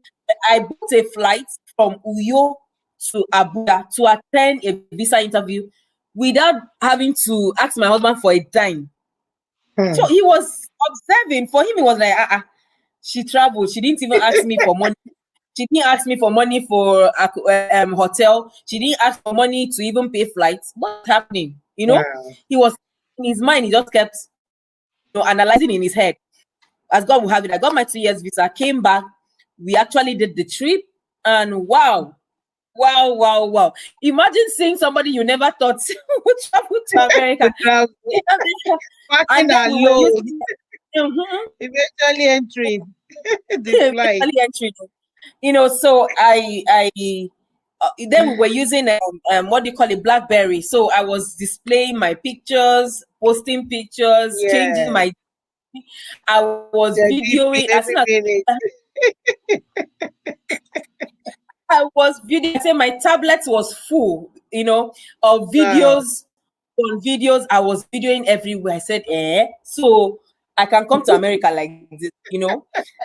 I booked a flight from Uyo to Abuja to attend a visa interview without having to ask my husband for a dime. So he was observing. For him, it was like, she traveled. She didn't even ask me for money. She didn't ask me for money for hotel. She didn't ask for money to even pay flights. What's happening? Wow. He was in his mind. He just kept, analyzing in his head. As God will have it, I got my 2 years visa. Came back. We actually did the trip, and wow. Imagine seeing somebody you never thought would travel to America. And eventually entering the flight. So I then we were using what do you call it, BlackBerry. So I was displaying my pictures, posting pictures, changing my. I was videoing. I was videoing. I say my tablet was full, of videos. On videos, I was videoing everywhere. I said, so I can come to America like this,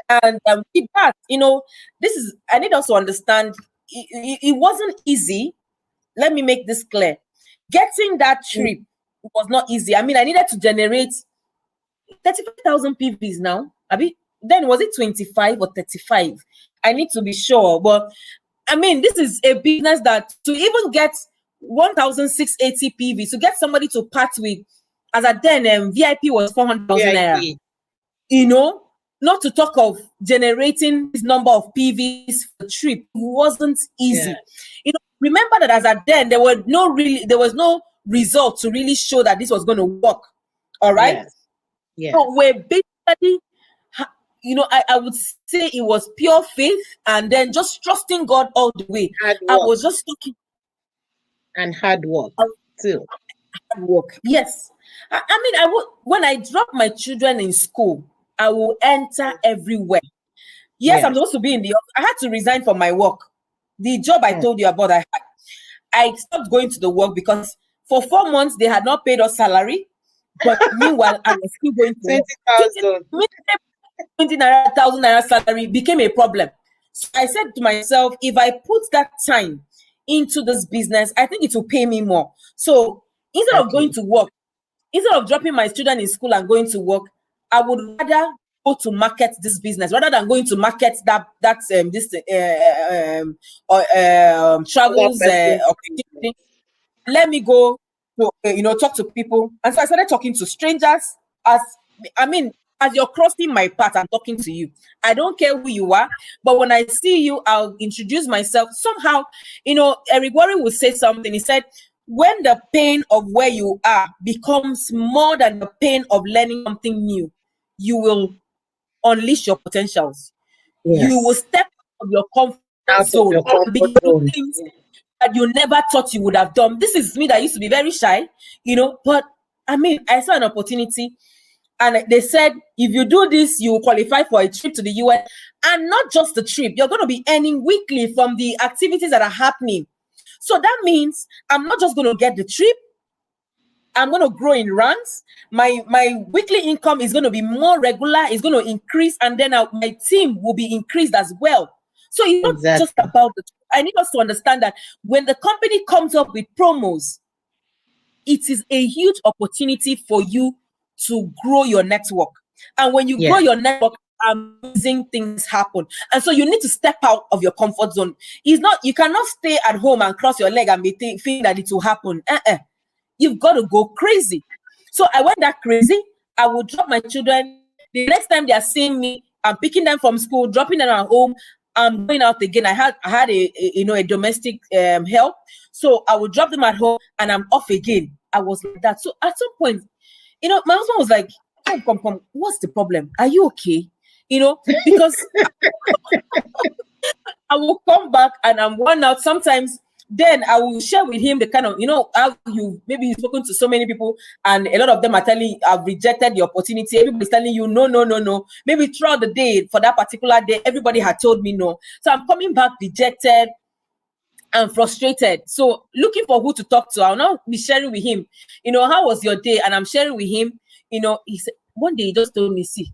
And with that, I need us to understand, it wasn't easy. Let me make this clear. Getting that trip was not easy. I mean, I needed to generate 35,000 PVs now. Then was it 25 or 35? I need to be sure. But I mean, this is a business that to even get 1,680 PV, to get somebody to part with, as at then VIP was 400,000 naira. Not to talk of generating this number of PVs for the trip, wasn't easy. Remember that as at then there was no result to really show that this was going to work. All right. Yes. So we're basically, I would say it was pure faith and then just trusting God all the way. I was just talking. And hard work too. Hard work, yes. I mean, I would, when I drop my children in school, I will enter everywhere. Yes, I'm supposed to be in the office. I had to resign from my work. The job I told you about, I stopped going to the work because for 4 months they had not paid us salary. But meanwhile, I was still going to 20,000 naira salary became a problem. So I said to myself, if I put that time into this business, I think it will pay me more. So instead of going to work, instead of dropping my children in school and going to work, I would rather go to market this business rather than going to market travels. Let me go to talk to people. And so I started talking to strangers. As you're crossing my path, I'm talking to you. I don't care who you are, but when I see you, I'll introduce myself. Somehow, Eric Warren would say something. He said, when the pain of where you are becomes more than the pain of learning something new, you will unleash your potentials. Yes. You will step out of your comfort zone and begin to do things that you never thought you would have done. This is me that used to be very shy, but I saw an opportunity. And they said, if you do this, you will qualify for a trip to the US. And not just the trip, you're going to be earning weekly from the activities that are happening. So that means I'm not just going to get the trip. I'm going to grow in ranks. My weekly income is going to be more regular. It's going to increase. And then my team will be increased as well. So it's not just about the trip. I need us to understand that when the company comes up with promos, it is a huge opportunity for you to grow your network. And when you grow your network, amazing things happen. And so you need to step out of your comfort zone. You cannot stay at home and cross your leg and be thinking that it will happen. you've got to go crazy. So I went that crazy. I would drop my children. The next time they are seeing me, I'm picking them from school, dropping them at home. I'm going out again. I had a domestic help. So I would drop them at home and I'm off again. I was like that. So at some point, my husband was like, come, what's the problem? Are you okay? Because I will come back and I'm worn out. Sometimes then I will share with him the kind of, how you've spoken to so many people and a lot of them are telling you, I've rejected the opportunity. Everybody's telling you, no. Maybe throughout the day, for that particular day, everybody had told me no. So I'm coming back dejected and frustrated. So looking for who to talk to. I'll now be sharing with him, how was your day? And I'm sharing with him, he said, one day he just told me, see,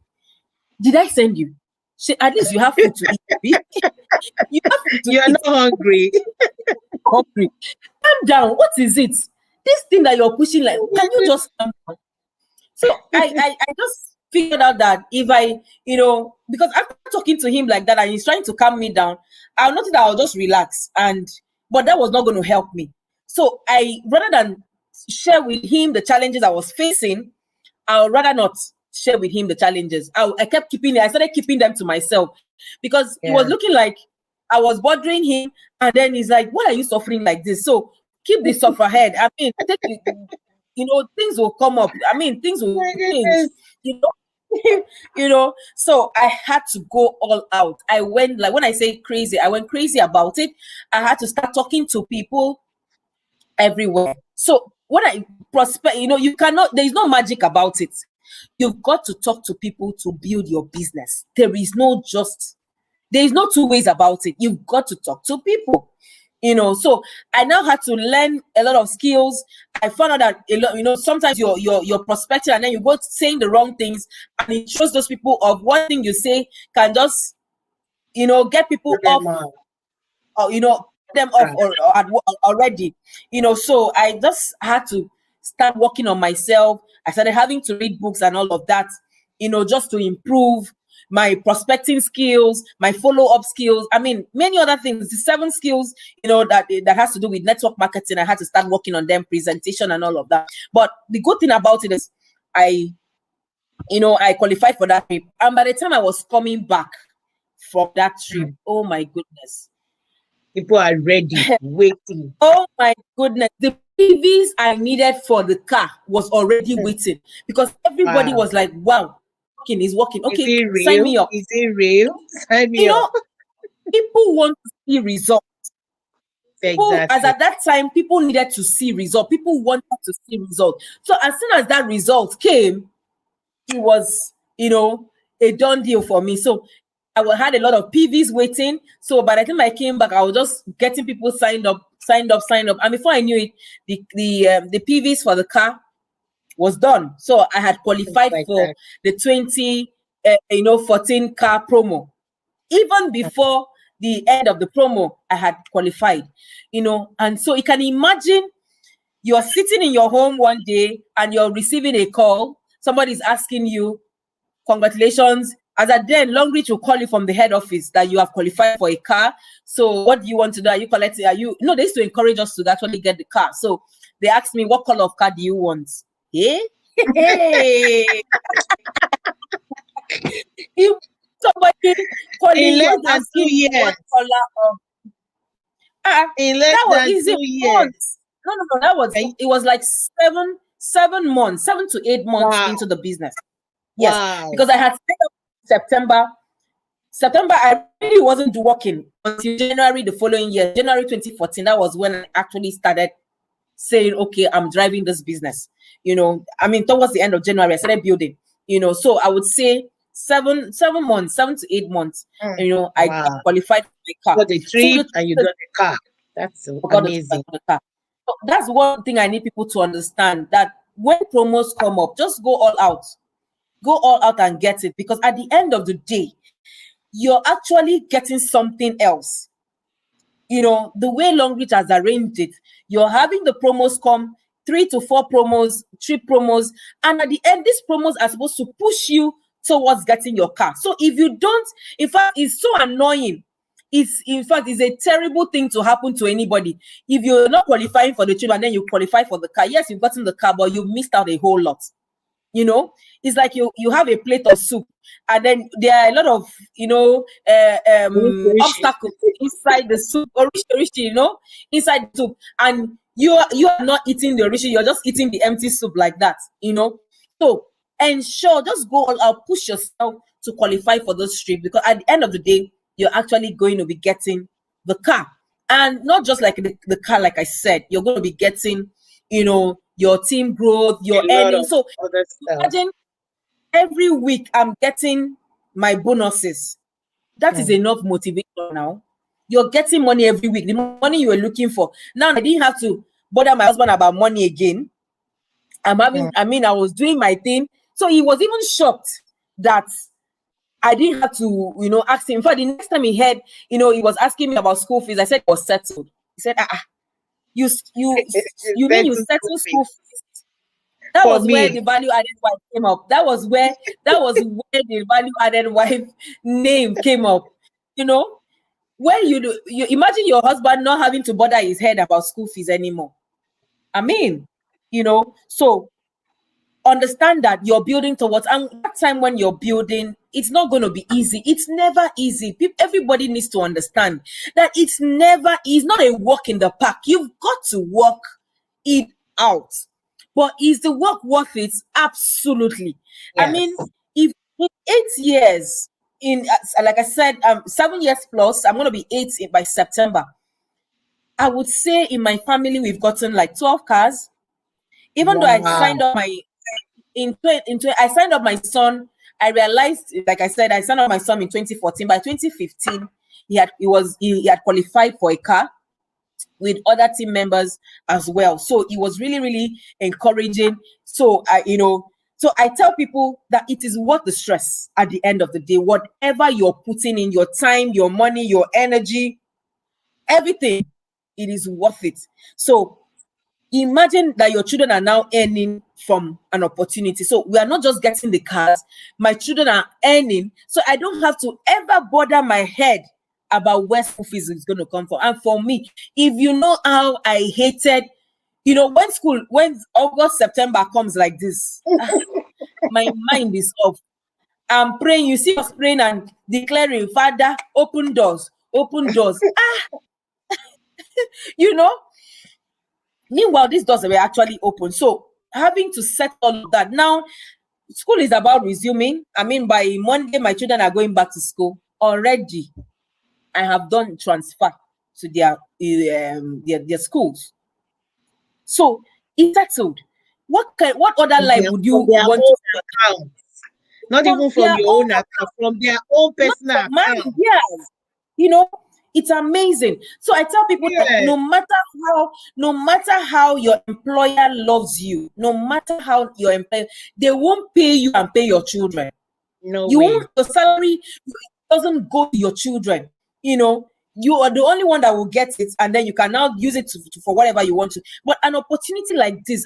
did I send you? At least you have food to eat. You have food to You're eat. not hungry. Hungry. Calm down. What is it? This thing that you're pushing, like, can you just calm down? So I just figured out that if I, because after talking to him like that and he's trying to calm me down, I'll notice that I'll just relax. But that was not going to help me. So rather than share with him the challenges I was facing, I would rather not share with him the challenges. I started keeping them to myself because it was looking like I was bothering him. And then he's like, why are you suffering like this? So keep this off ahead. I mean, things will come up. I mean, things will change, so I had to go all out. I went, like, when I say crazy, I went crazy about it. I had to start talking to people everywhere. So when I prospect, there is no magic about it. You've got to talk to people to build your business. There is no two ways about it. You've got to talk to people. So I now had to learn a lot of skills. I found out that a lot, sometimes you're prospecting and then you go saying the wrong things, and it shows those people of one thing you say can just, get people off, or them off already. So I just had to start working on myself. I started having to read books and all of that, just to improve my prospecting skills, my follow-up skills. I mean, many other things. The 7 skills, that has to do with network marketing. I had to start working on them, presentation and all of that. But the good thing about it is I qualified for that trip. And by the time I was coming back from that trip, oh my goodness. People are ready, waiting. Oh my goodness. The PVs I needed for the car was already waiting because everybody was like, wow, is working. Okay, sign me up. Is it real? Sign me up. People want to see results. Exactly. As at that time, people needed to see results. People wanted to see results. So as soon as that result came, it was, a done deal for me. So I had a lot of PVs waiting. So by the time I came back, I was just getting people signed up. And before I knew it, the PVs for the car was done. So I had qualified for the 2014 car promo. Even before the end of the promo, I had qualified, and so you can imagine you're sitting in your home one day and you're receiving a call. Somebody's asking you, congratulations. As at then, Longreach will call you from the head office that you have qualified for a car. So what do you want to do? Are you collecting? They used to encourage us to actually get the car. So they asked me, what color of car do you want? Hey. If somebody calling you and asking you what color of that was easy. No, that was it was like 7 months, 7 to 8 months into the business. Yes, because I had stayed up September. I really wasn't working until January the following year, January 2014. That was when I actually started saying, okay, I'm driving this business. Towards the end of January, I started building. So I would say 7 months, 7 to 8 months. I qualified for the car. For the trip, and you got the car. That's so amazing. So that's one thing I need people to understand, that when promos come up, just go all out. Go all out and get it, because at the end of the day, you're actually getting something else. The way Longreach has arranged it, you're having the promos come, 3 to 4 promos, 3 promos, and at the end, these promos are supposed to push you towards getting your car. So if you don't, in fact, it's so annoying It's, in fact, it's a terrible thing to happen to anybody. If you're not qualifying for the trip and then you qualify for the car, yes, you've gotten the car, but you've missed out a whole lot. You know, it's like you have a plate of soup, and then there are a lot of, you know, obstacles inside the soup, you know, inside the soup, and you are not eating the orishi, you're just eating the empty soup like that, you know. So ensure, just go all out, push yourself to qualify for this trip, because at the end of the day, you're actually going to be getting the car, and not just like the car. Like I said, you're going to be getting, you know, your team growth, your earnings. So imagine every week I'm getting my bonuses. That is enough motivation now. You're getting money every week, the money you were looking for. Now I didn't have to bother my husband about money again. I was doing my thing. So he was even shocked that I didn't have to, you know, ask him. In fact, the next time he heard, you know, he was asking me about school fees, I said it was settled. He said, you mean you settle school fees? That was where the value added wife came up. That was where the value added wife name came up. You know, when you imagine your husband not having to bother his head about school fees anymore. I mean, you know, so understand that you're building towards, and that time when you're building, it's not going to be easy. It's never easy. Everybody needs to understand that it's not a walk in the park. You've got to work it out. But is the work worth it? Absolutely. Yes. I mean, if in 8 years, like I said, 7 years plus, I'm going to be 8 by September. I would say in my family, we've gotten like 12 cars. Even though I signed up I signed up my son. I realized, like I said, I signed up my son in 2014. By 2015, he had qualified for a car with other team members as well. So it was really, really encouraging. So I tell people that it is worth the stress at the end of the day. Whatever you're putting in, your time, your money, your energy, everything, it is worth it. So imagine that your children are now earning from an opportunity. So we are not just getting the cars, my children are earning. So I don't have to ever bother my head about where school fees is going to come from. And for me, if you know how I hated, you know, when August, September comes like this, my mind is off. I'm praying. You see us praying and declaring, Father, open doors, open doors. You know, meanwhile, these doors were actually open. So having to set all of that. Now, school is about resuming. I mean, by Monday, my children are going back to school. Already, I have done transfer to their schools. So it's settled. What other life would you want to account? Not even from your own account, from their own personal account. Yes. You know, it's amazing. So I tell people that no matter how your employer loves you, no matter how your employer, they won't pay you and pay your children. No you way. Won't, the salary doesn't go to your children. You know, you are the only one that will get it, and then you can now use it for whatever you want to. But an opportunity like this,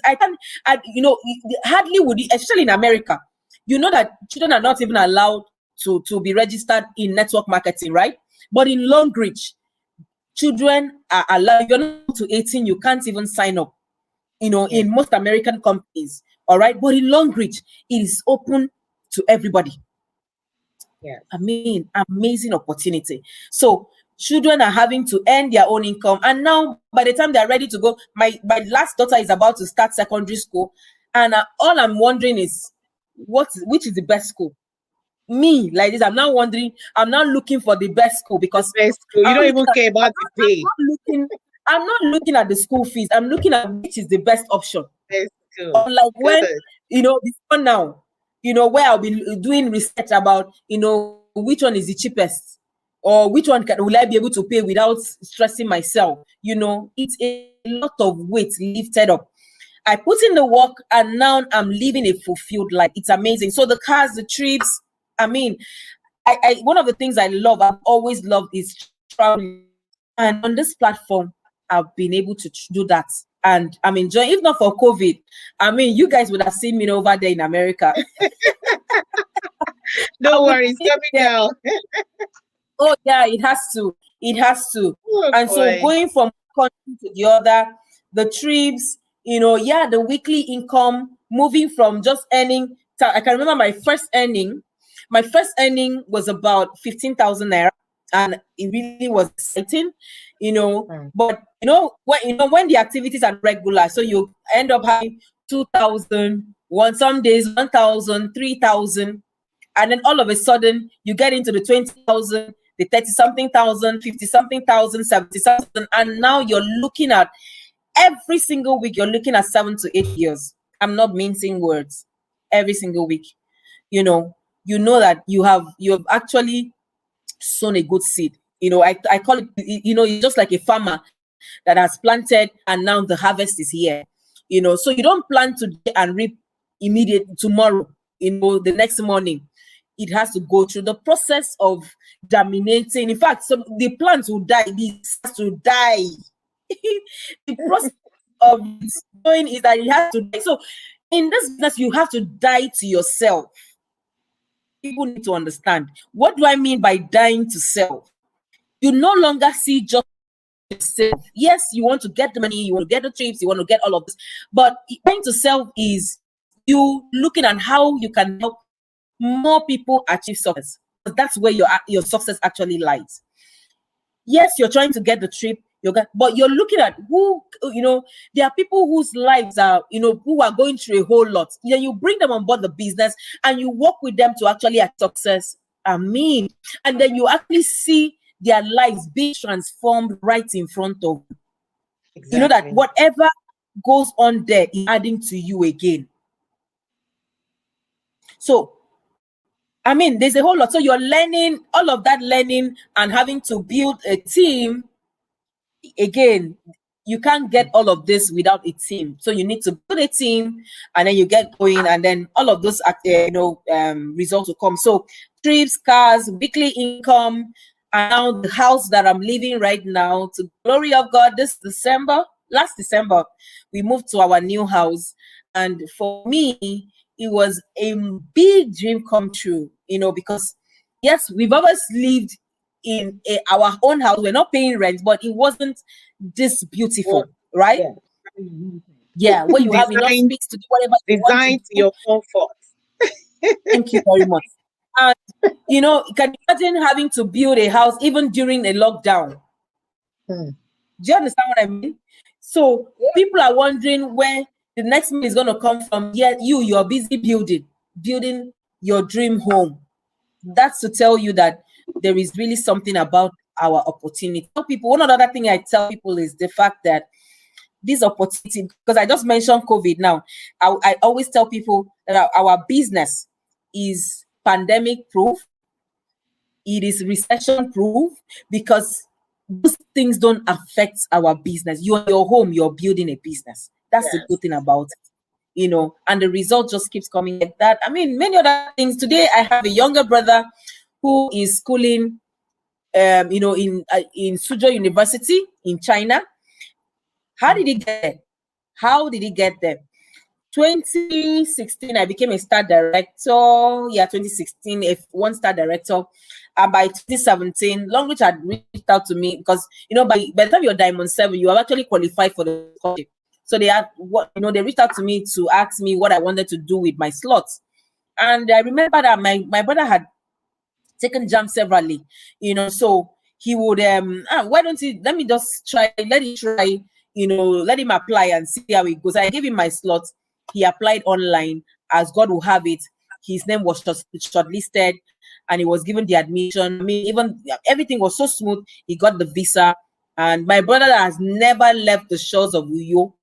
hardly would, especially in America, you know that children are not even allowed to be registered in network marketing, right? But in Long Reach, children are allowed. If you're not to 18, you can't even sign up, you know, in most American companies. All right. But in Long Reach, it is open to everybody. Yeah. I mean, amazing opportunity. So children are having to earn their own income. And now, by the time they're ready to go, my last daughter is about to start secondary school. And all I'm wondering is, which is the best school? Me, like this, I'm now looking for the best school, because the best school. You don't even care about the pay. I'm not looking at the school fees. I'm looking at which is the best option. Best school. Like when, you know, before now, you know, where I'll be doing research about, you know, which one is the cheapest, or which one will I be able to pay without stressing myself. You know, it's a lot of weight lifted up. I put in the work, and now I'm living a fulfilled life. It's amazing. So the cars, the trips, I mean, I one of the things I've always loved is traveling. And on this platform, I've been able to do that. And I'm enjoying, if not for COVID, I mean, you guys would have seen me over there in America. Don't worry, it's coming down. Oh, yeah, it has to. It has to. Oh And so boy. going from one country to the other, the trips, the weekly income, moving from just earning. I can remember my first earning. My first earning was about 15,000 naira, and it really was exciting, But when the activities are regular, so you end up having 2,000, some days 1,000, 3,000, and then all of a sudden you get into the 20,000, the 30 something thousand, 50 something thousand, 70,000, and now you're looking at every single week, you're looking at 7 to 8 years. I'm not mincing words. Every single week, that you have actually sown a good seed. I call it, it's just like a farmer that has planted and now the harvest is here. So you don't plant today and reap immediate tomorrow, the next morning. It has to go through the process of germinating. In fact, the plants will die, this has to die. The process of growing is that it has to die. So in this business, you have to die to yourself. People need to understand. What do I mean by dying to self? You no longer see just yourself. Yes, you want to get the money, you want to get the trips, you want to get all of this, but dying to self is you looking at how you can help more people achieve success. That's where your success actually lies. Yes, you're trying to get the trip, but you're looking at who, there are people whose lives are, who are going through a whole lot. Then you bring them on board the business and you work with them to actually achieve success. And then you actually see their lives being transformed right in front of you. Exactly. You know that whatever goes on there is adding to you again. So there's a whole lot. So you're learning all of that, learning and having to build a team. Again, you can't get all of this without a team. So you need to build a team, and then you get going, and then all of those results will come. So trips, cars, weekly income, and now the house that I'm living right now, to glory of God, last December, we moved to our new house. And for me, it was a big dream come true, because yes, we've always lived in our own house. We're not paying rent, but it wasn't this beautiful, right? Yeah, where you have enough space to do whatever you want to do. Your comfort. Thank you very much. And can you imagine having to build a house even during a lockdown? Do you understand what I mean? So people are wondering where the next money is going to come from. Yet you're busy building your dream home. That's to tell you that there is really something about our opportunity. One other thing I tell people is the fact that this opportunity, because I just mentioned COVID now, I always tell people that our business is pandemic proof. It is recession proof, because those things don't affect our business. You're in your home, you're building a business. That's the good thing about it. And the result just keeps coming like that. Many other things. Today, I have a younger brother who is schooling, in Suzhou University in China. How did he get there? 2016, I became a star director. Yeah, 2016, one star director. And by 2017, Longreach had reached out to me because, by the time you're Diamond 7, you have actually qualified for the scholarship. So they reached out to me to ask me what I wanted to do with my slots. And I remember that my brother had taken jam severally, so he would why don't you let him try, let him apply and see how it goes. I gave him my slots. He applied online. As God will have it, his name was shortlisted and he was given the admission. Even everything was so smooth. He got the visa, and my brother that has never left the shores of Uyo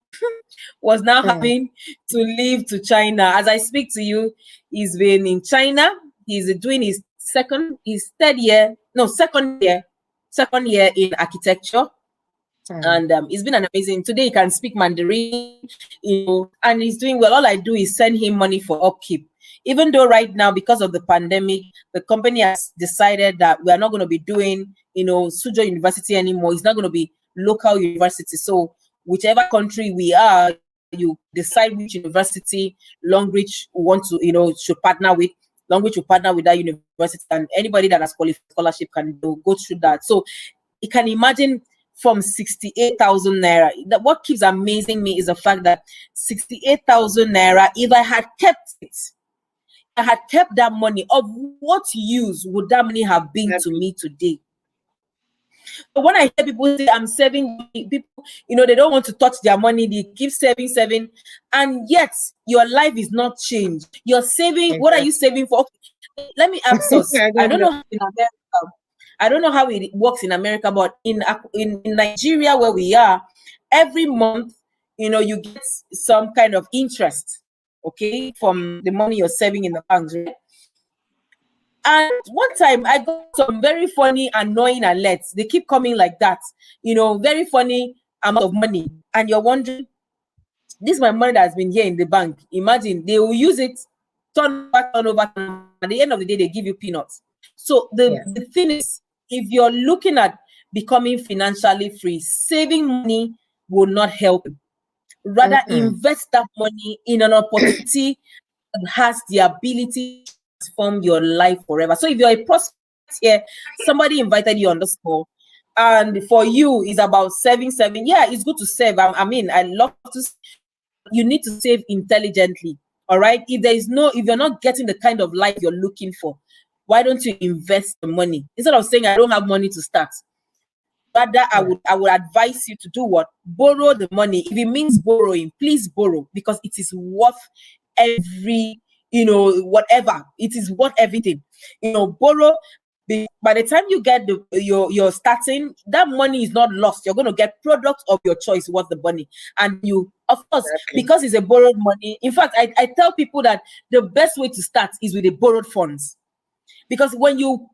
was now having to leave to China. As I speak to you, he's been in China. He's doing his second year in architecture. And it's been an amazing. Today he can speak Mandarin, and he's doing well. All I do is send him money for upkeep. Even though right now, because of the pandemic, the company has decided that we are not going to be doing, Suzhou University anymore. It's not going to be local university. So whichever country we are, you decide which university Longreach want to, should partner with. Longreach will partner with that university, and anybody that has qualified scholarship can go through that. So you can imagine from 68,000 naira. What keeps amazing me is the fact that 68,000 naira, if I had kept it, I had kept that money, of what use would that money have been to me today? But when I hear people say I'm saving money, people, they don't want to touch their money, they keep saving, and yet your life is not changed. You're saving. What are you saving for? Okay, let me ask us. I don't know how in America. I don't know how it works in America, but in Nigeria, where we are, every month, you get some kind of interest, okay, from the money you're saving in the banks, right? And one time I got some very funny, annoying alerts. They keep coming like that, very funny amount of money. And you're wondering, this is my money that has been here in the bank. Imagine they will use it, turn over. At the end of the day, they give you peanuts. So the thing is, if you're looking at becoming financially free, saving money will not help you. Rather, invest that money in an opportunity that has the ability to transform your life forever. So if you're a prospect here, somebody invited you on this call, and for you is about saving. Yeah, it's good to save. I mean, I love to. You need to save intelligently. All right. If you're not getting the kind of life you're looking for, why don't you invest the money instead of saying I don't have money to start? Rather, I would advise you to do what? Borrow the money. If it means borrowing, please borrow, because it is worth every, whatever. It is worth everything. Borrow. By the time you get your starting, that money is not lost. You're going to get product of your choice worth the money. And you, of course, because it's a borrowed money. In fact, I tell people that the best way to start is with the borrowed funds. Because when you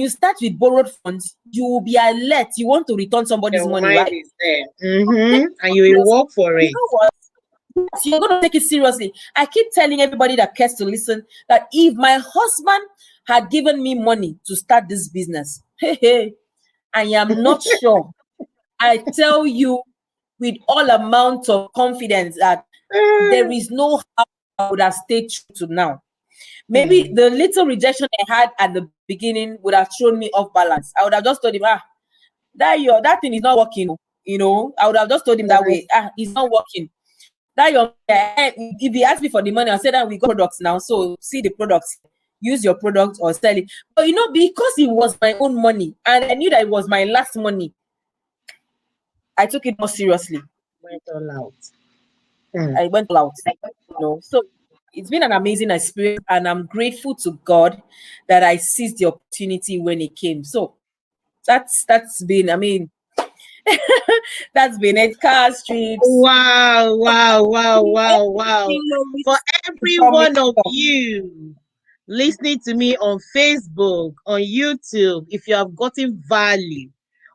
start with borrowed funds, you will be alert. You want to return somebody's money, right? Is there. And you will work for it. You know what? Yes, you're going to take it seriously. I keep telling everybody that cares to listen that if my husband had given me money to start this business, I am not sure. I tell you with all amount of confidence that there is no how I would have stayed true to now. Maybe the little rejection I had at the beginning would have thrown me off balance. I would have just told him, that thing is not working. I would have just told him that way. It's not working. If he asked me for the money, I said that we got products now. So see the products, use your product or sell it. But because it was my own money and I knew that it was my last money, I took it more seriously. Went all out. I went all out. So it's been an amazing experience, and I'm grateful to God that I seized the opportunity when it came. So that's been, that's been it. Cars, trips. Wow. For every one of you listening to me on Facebook, on YouTube, if you have gotten value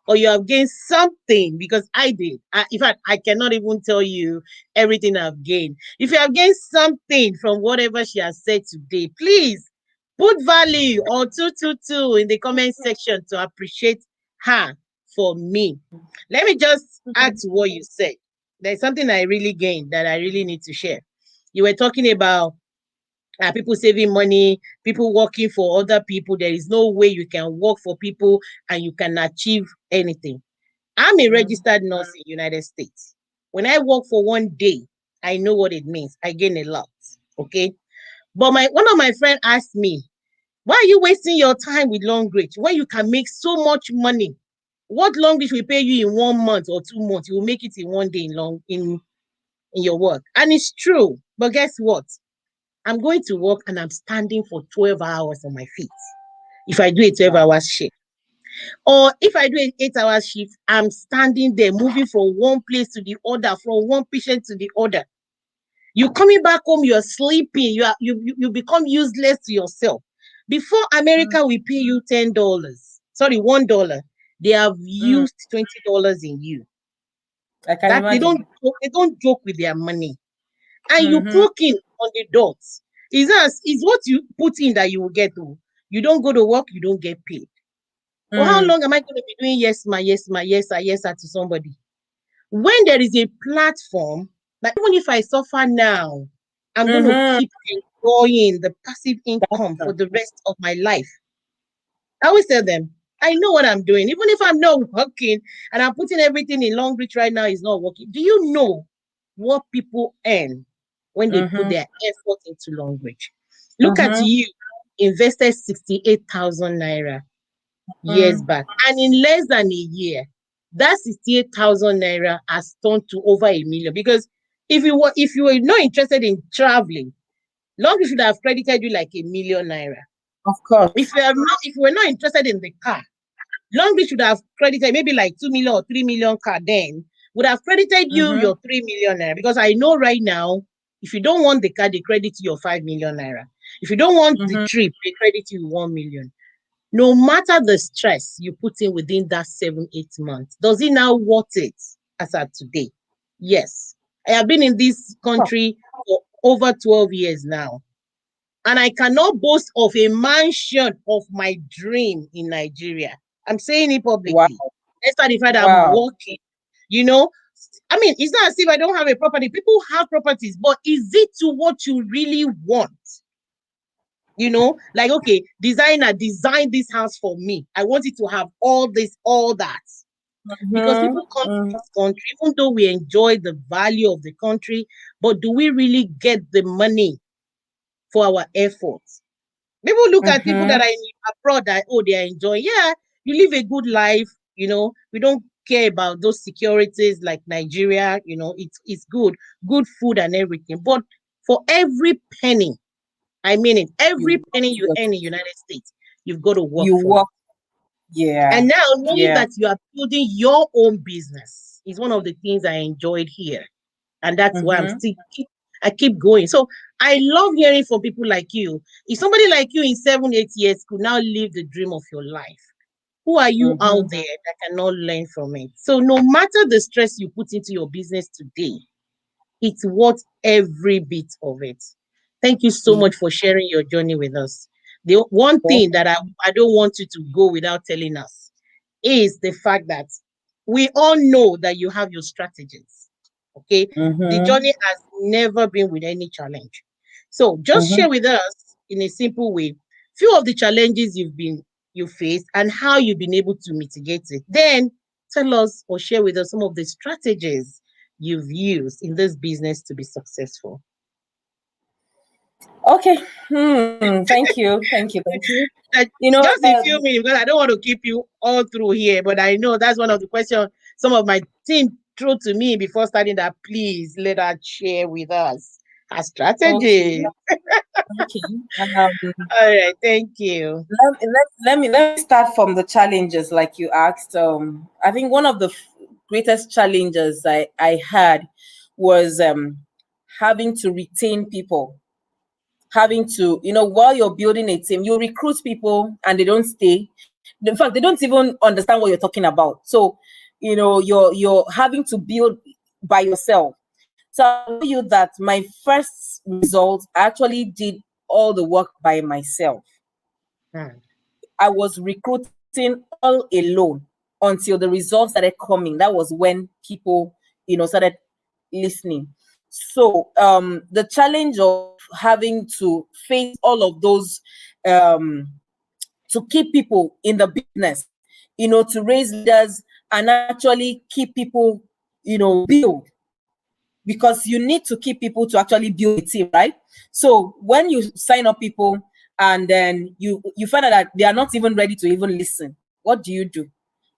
or you have gained something, because I did. In fact, I cannot even tell you everything I've gained. If you have gained something from whatever she has said today, please put value or 222 in the comment section to appreciate her for me. Let me just add to what you said. There's something I really gained that I really need to share. You were talking about people saving money, people working for other people. There is no way you can work for people and you can achieve anything. I'm a registered nurse in the United States. When I work for one day, I know what it means. I gain a lot. Okay. But one of my friends asked me, why are you wasting your time with long range when you can make so much money? What long range will pay you in 1 month or 2 months? You will make it in one day in your work. And it's true. But guess what? I'm going to work and I'm standing for 12 hours on my feet. If I do a 12-hour shift. Or if I do an 8-hour shift, I'm standing there, moving from one place to the other, from one patient to the other. You coming back home, you're sleeping, you become useless to yourself. Before America will pay you $10, sorry, $1, they have used $20 in you. I can imagine. They don't joke with their money. And you clock in on the dots. It's what you put in that you will get to. You don't go to work, you don't get paid. Well, how long am I going to be doing yes, sir to somebody? When there is a platform, like even if I suffer now, I'm going to keep enjoying the passive income for the rest of my life. I always tell them, I know what I'm doing. Even if I'm not working and I'm putting everything in Long Reach right now, is not working. Do you know what people earn when they put Mm-hmm. their effort into Long Reach? Look at Mm-hmm. you, invested 68,000 naira years Mm-hmm. back. And in less than a year, that 68,000 naira has turned to over 1 million. Because if you were not interested in traveling, Long Reach should have credited you like 1 million naira. Of course. If you were not interested in the car, Long Beach should have credited maybe like 2 million or 3 million car, then would have credited you Mm-hmm. your 3 million naira. Because I know right now, if you don't want the car, they credit you your 5 million naira. If you don't want the Mm-hmm. trip, they credit you 1 million. No matter the stress you put in within that 7, 8 months, does it now worth it as at today? Yes. I have been in this country for over 12 years now. And I cannot boast of a mansion of my dream in Nigeria. I'm saying it Wow. publicly. Despite the fact that I'm Wow. working, you know. I mean, it's not as if I don't have a property. People have properties, but is it to what you really want? Like, okay, designer, design this house for me. I want it to have all this, all that. Because Mm-hmm. people come to Mm-hmm. this country, even though we enjoy the value of the country, but do we really get the money for our efforts? People look at people Mm-hmm. that are in abroad that, oh, they are enjoying. Yeah, you live a good life. We don't care about those securities like Nigeria. It's good food and everything. But for every penny, I mean it, You every work penny you towards earn in it. United States, you've got to work You for it. work. Yeah. And now knowing Yeah. that you are building your own business is one of the things I enjoyed here. And that's why Mm-hmm. I keep going. So I love hearing from people like you. If somebody like you in 7, 8 years could now live the dream of your life, who are you out Mm-hmm. there that cannot learn from it? So no matter the stress you put into your business today, it's worth every bit of it. Thank you so Yeah. much for sharing your journey with us. The one thing that I don't want you to go without telling us is the fact that we all know that you have your strategies. Okay. The Mm-hmm. journey has never been with any challenge. So just Mm-hmm. share with us in a simple way few of the challenges you faced and how you've been able to mitigate it. Then tell us or share with us some of the strategies you've used in this business to be successful. Okay. Thank you. Thank you. Thank you. Uh, You know, just a few minutes because I don't want to keep you all through here, but I know that's one of the questions some of my team threw to me before starting that. Please let her share with us her okay. strategy. Okay. All right, thank you. Let me start from the challenges like you asked. I think one of the greatest challenges I had was having to retain people, having to, while you're building a team, you recruit people and they don't stay. In fact, they don't even understand what you're talking about. So, you're having to build by yourself. So I'll tell you that my first result, I actually did all the work by myself. Hmm. I was recruiting all alone until the results started coming. That was when people, started listening. So the challenge of having to face all of those, to keep people in the business, to raise leaders and actually keep people, build, because you need to keep people to actually build a team, right? So when you sign up people and then you find out that they are not even ready to even listen, what do you do?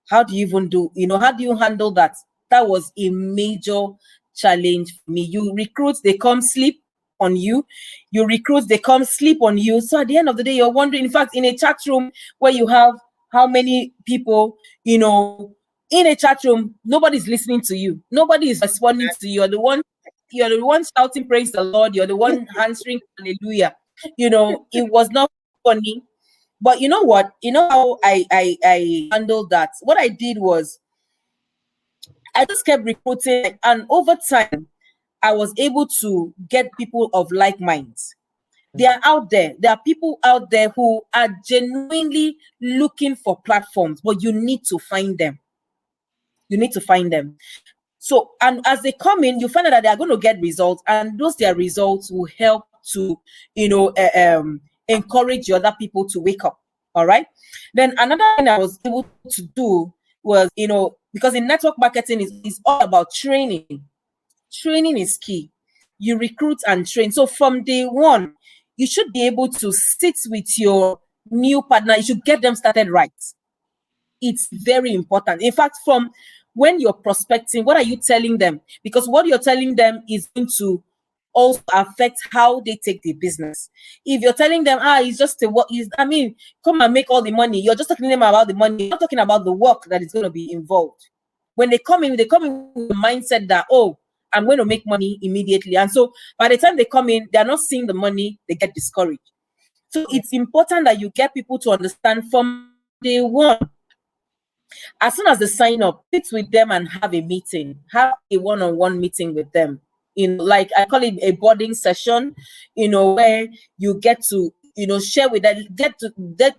How do you even do, how do you handle that? That was a major challenge for me. You recruit, they come sleep on you. You recruit, they come sleep on you. So at the end of the day, you're wondering, in fact, in a chat room where you have how many people, in a chat room, nobody's listening to you. Nobody is responding to you. You're the one shouting praise the Lord. You're the one answering hallelujah. It was not funny. But you know what? You know how I handled that? What I did was I just kept recruiting, and over time, I was able to get people of like minds. They are out there. There are people out there who are genuinely looking for platforms, but you need to find them. You need to find them. So, and as they come in, you find out that they are going to get results, and those their results will help to, encourage the other people to wake up. All right. Then another thing I was able to do was, because in network marketing is all about training. Training is key. You recruit and train. So from day one, you should be able to sit with your new partner. You should get them started right. It's very important. In fact, from when you're prospecting, what are you telling them? Because what you're telling them is going to also affect how they take the business. If you're telling them, it's just a work, come and make all the money, you're just talking to them about the money, you're not talking about the work that is going to be involved. When they come in with the mindset that, I'm going to make money immediately. And so by the time they come in, they're not seeing the money, they get discouraged. So it's important that you get people to understand from day one. As soon as they sign up, sit with them and have a meeting, have a one-on-one meeting with them. Like I call it a boarding session, where you get to, share with them, get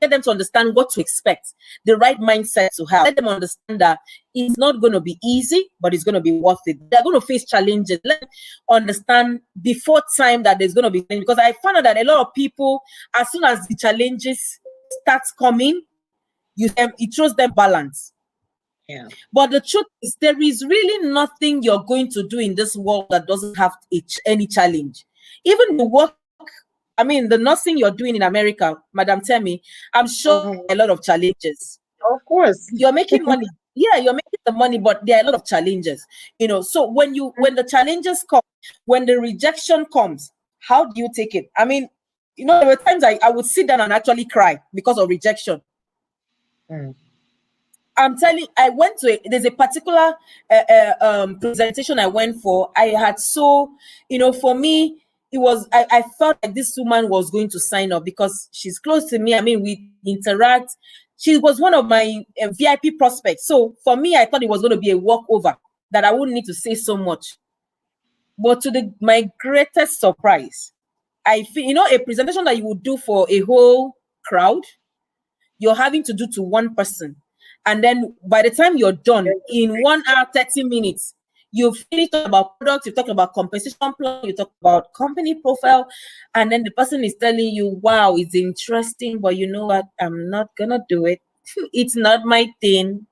them to understand what to expect, the right mindset to have. Let them understand that it's not going to be easy, but it's going to be worth it. They're going to face challenges. Let them understand before time that there's going to be, because I found out that a lot of people, as soon as the challenges start coming, it throws them balance. Yeah. But the truth is, there is really nothing you're going to do in this world that doesn't have any challenge. Even the work, the nursing you're doing in America, Madam Temi, I'm sure a lot of challenges. Of course. You're making money. Yeah, you're making the money, but there are a lot of challenges. So when the challenges come, when the rejection comes, how do you take it? There were times I would sit down and actually cry because of rejection. I'm telling you, I went to there's a particular presentation I went for. I had for me, it was, I felt like this woman was going to sign up because she's close to me. We interact. She was one of my VIP prospects. So for me, I thought it was going to be a walkover, that I wouldn't need to say so much. But to my greatest surprise, I feel, a presentation that you would do for a whole crowd, you're having to do to one person. And then by the time you're done, in 1 hour, 30 minutes, you've finished about products, you've talked about compensation plan, you talk about company profile, and then the person is telling you, wow, it's interesting, but you know what? I'm not going to do it. It's not my thing.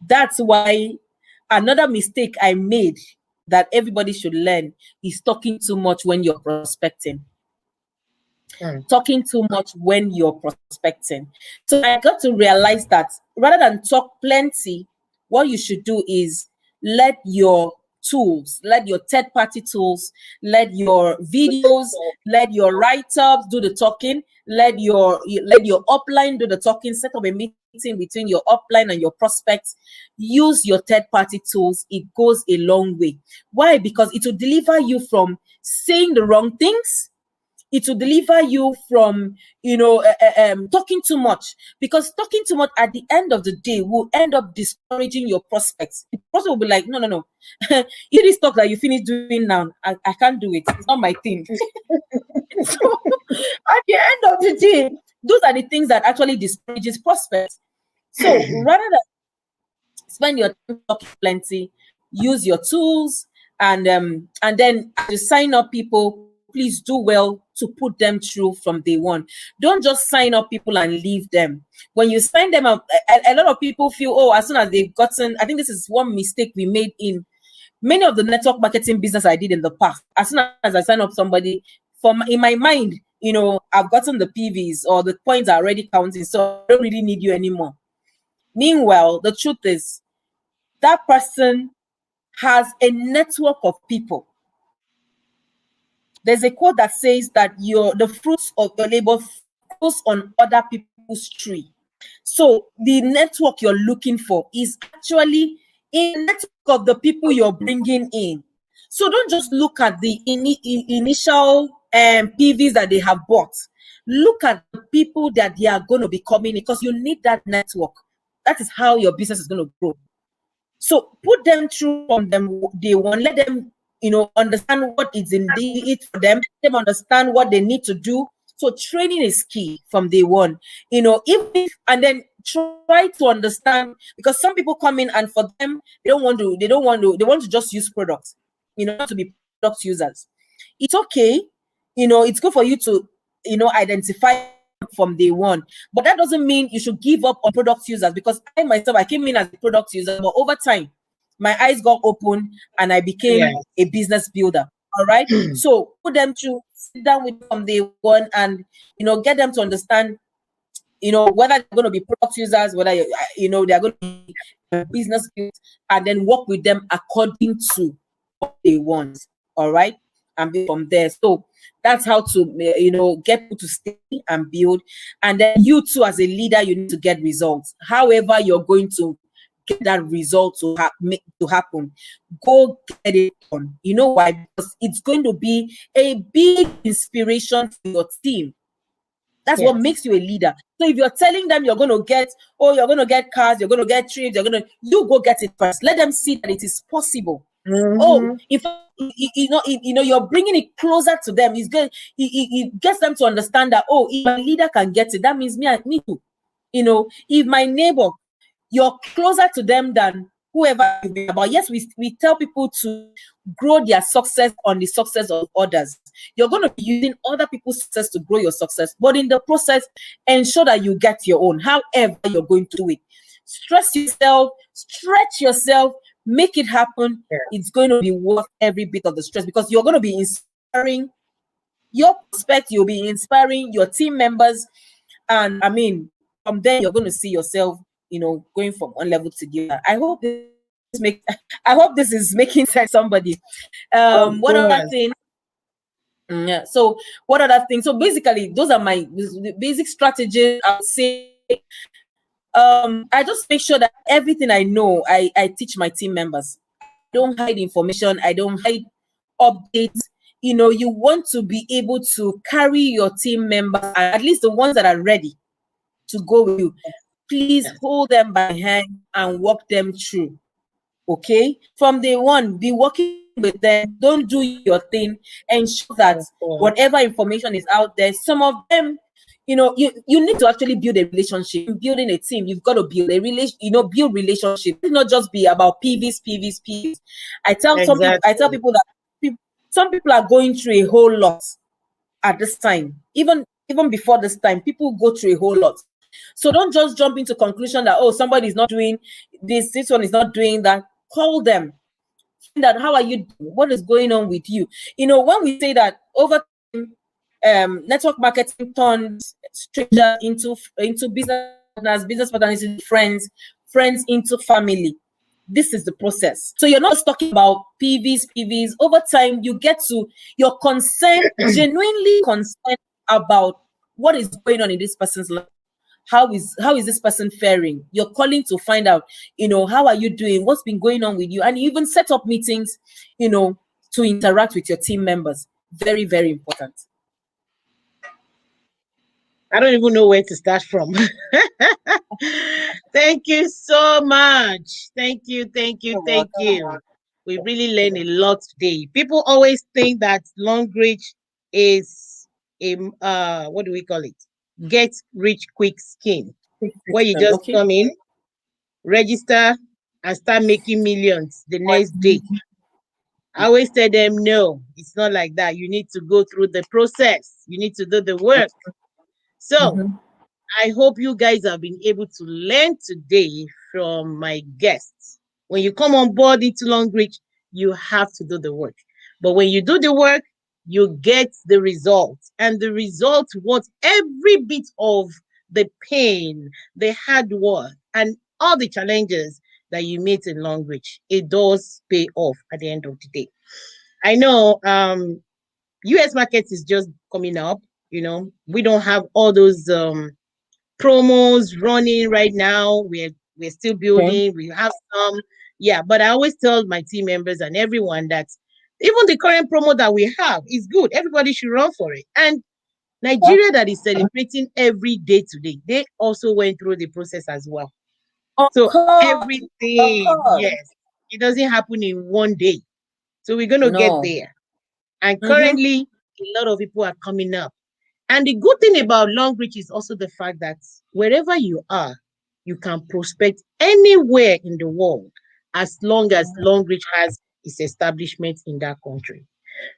That's why another mistake I made that everybody should learn is talking too much when you're prospecting. Talking too much when you're prospecting. So I got to realize that rather than talk plenty, what you should do is let your tools, let your third-party tools, let your videos, let your write-ups do the talking, let your upline do the talking, set up a meeting between your upline and your prospects. Use your third-party tools. It goes a long way. Why? Because it will deliver you from saying the wrong things. It will deliver you from, talking too much, because talking too much at the end of the day will end up discouraging your prospects. The prospect will be like, no. You this talk that you finish doing now, I can't do it. It's not my thing. So at the end of the day, those are the things that actually discourages prospects. So rather than spend your time talking plenty, use your tools, and then as you sign up people, please do well to put them through from day one. Don't just sign up people and leave them. When you sign them up, a lot of people feel, as soon as they've gotten, I think this is one mistake we made in many of the network marketing business I did in the past. As soon as I sign up somebody, in my mind, I've gotten the PVs or the points are already counting, so I don't really need you anymore. Meanwhile, the truth is that person has a network of people. There's a quote that says that the fruits of your labor grows on other people's tree. So the network you're looking for is actually a network of the people you're bringing in. So don't just look at the initial PVs that they have bought. Look at the people that they are going to be coming in, because you need that network. That is how your business is going to grow. So put them through from them day one. Let them, understand what is in it for them. Let them understand what they need to do. So training is key from day one. And then try to understand, because some people come in and for them they want to just use products, to be product users. It's okay. It's good for you to, identify from day one. But that doesn't mean you should give up on product users, because I myself, I came in as a product user, but over time, my eyes got open and I became Yes. a business builder. All right. So put them to sit down with them from day one and, get them to understand, whether they're going to be product users, whether, they're going to be business builders, and then work with them according to what they want. All right. And build from there. So that's how to, get people to stay and build. And then you too, as a leader, you need to get results. However, you're going to get that result to happen, go get it done. You know why? Because it's going to be a big inspiration for your team. That's what makes you a leader. So if you're telling them you're going to get cars, you're going to get trips, you go get it first. Let them see that it is possible. Oh, if you're bringing it closer to them, it gets them to understand that, oh, if my leader can get it, that means me too. If my neighbor, you're closer to them than whoever you've been about. Yes, we tell people to grow their success on the success of others. You're going to be using other people's success to grow your success, but in the process, ensure that you get your own. However you're going to do it, stress yourself, stretch yourself, make it happen. It's going to be worth every bit of the stress, because you're going to be inspiring your prospect, you'll be inspiring your team members, and from there you're going to see yourself going from one level to the other. I hope this is making sense to somebody. What other thing? Yeah. So what other things? So basically, those are my basic strategies. I would say, I just make sure that everything I know, I teach my team members. I don't hide information. I don't hide updates. You want to be able to carry your team members, at least the ones that are ready to go with you. Please hold them by hand and walk them through. Okay? From day one, be working with them. Don't do your thing. Ensure that whatever information is out there, some of them, you need to actually build a relationship. In building a team, you've got to build a build relationship. It's not just be about PVs. I tell people that some people are going through a whole lot at this time. Even before this time, people go through a whole lot. So don't just jump into conclusion that, oh, somebody is not doing this one is not doing that. Call them. Find out, how are you doing? What is going on with you? When we say that over time, network marketing turns strangers into business partners into friends into family. This is the process. So you're not just talking about PVs. Over time, you're concerned, genuinely concerned about what is going on in this person's life. How is this person faring? You're calling to find out, how are you doing? What's been going on with you? And you even set up meetings, to interact with your team members. Very, very important. I don't even know where to start from. Thank you so much. Thank you. We really learned a lot today. People always think that long reach is what do we call it? Get rich quick scheme, where you just come in, register, and start making millions the next day. I always tell them, no, it's not like that. You need to go through the process. You need to do the work. So I hope you guys have been able to learn today from my guests. When you come on board into Long Reach, you have to do the work. But when you do the work, you get the result. And the result was every bit of the pain, the hard work, and all the challenges that you meet in Long Reach. It does pay off at the end of the day. I know US market is just coming up. We don't have all those promos running right now. We're still building. We have some, but I always tell my team members and everyone that even the current promo that we have is good. Everybody should run for it. And Nigeria that is celebrating every day today, they also went through the process as well. So everything, yes, it doesn't happen in one day. So we're going to get there. And currently, a lot of people are coming up. And the good thing about Long Reach is also the fact that wherever you are, you can prospect anywhere in the world as long as Long Reach has its establishment in that country.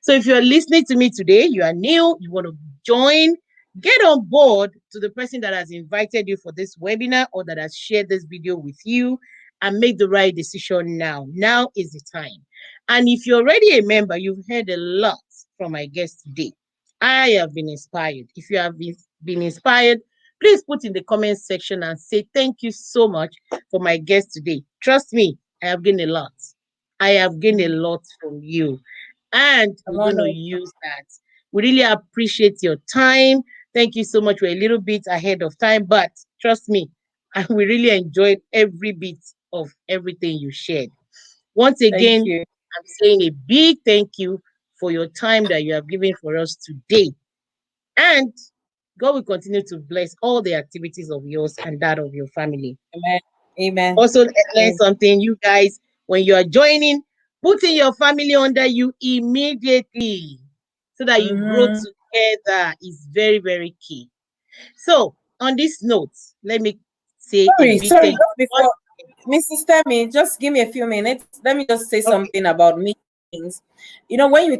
So if you're listening to me today, you are new, you want to join get on board to the person that has invited you for this webinar or that has shared this video with you, and make the right decision now. Now is the time. And if you're already a member, you've heard a lot from my guest today. I have been inspired. If you have been inspired, please put in the comment section and say thank you so much for my guest today. Trust me, I have gained a lot. I have gained a lot from you. And we're going to use that. We really appreciate your time. Thank you so much. We're a little bit ahead of time, but trust me, we really enjoyed every bit of everything you shared. Once again, I'm saying a big thank you for your time that you have given for us today. And God will continue to bless all the activities of yours and that of your family. Amen. Amen. Also, learn something, you guys, when you are joining, putting your family under you immediately so that you grow together is very, very key. So, on this note, let me say sorry, just before Mrs. Temi, just give me a few minutes. Let me just say something about meetings. You know, when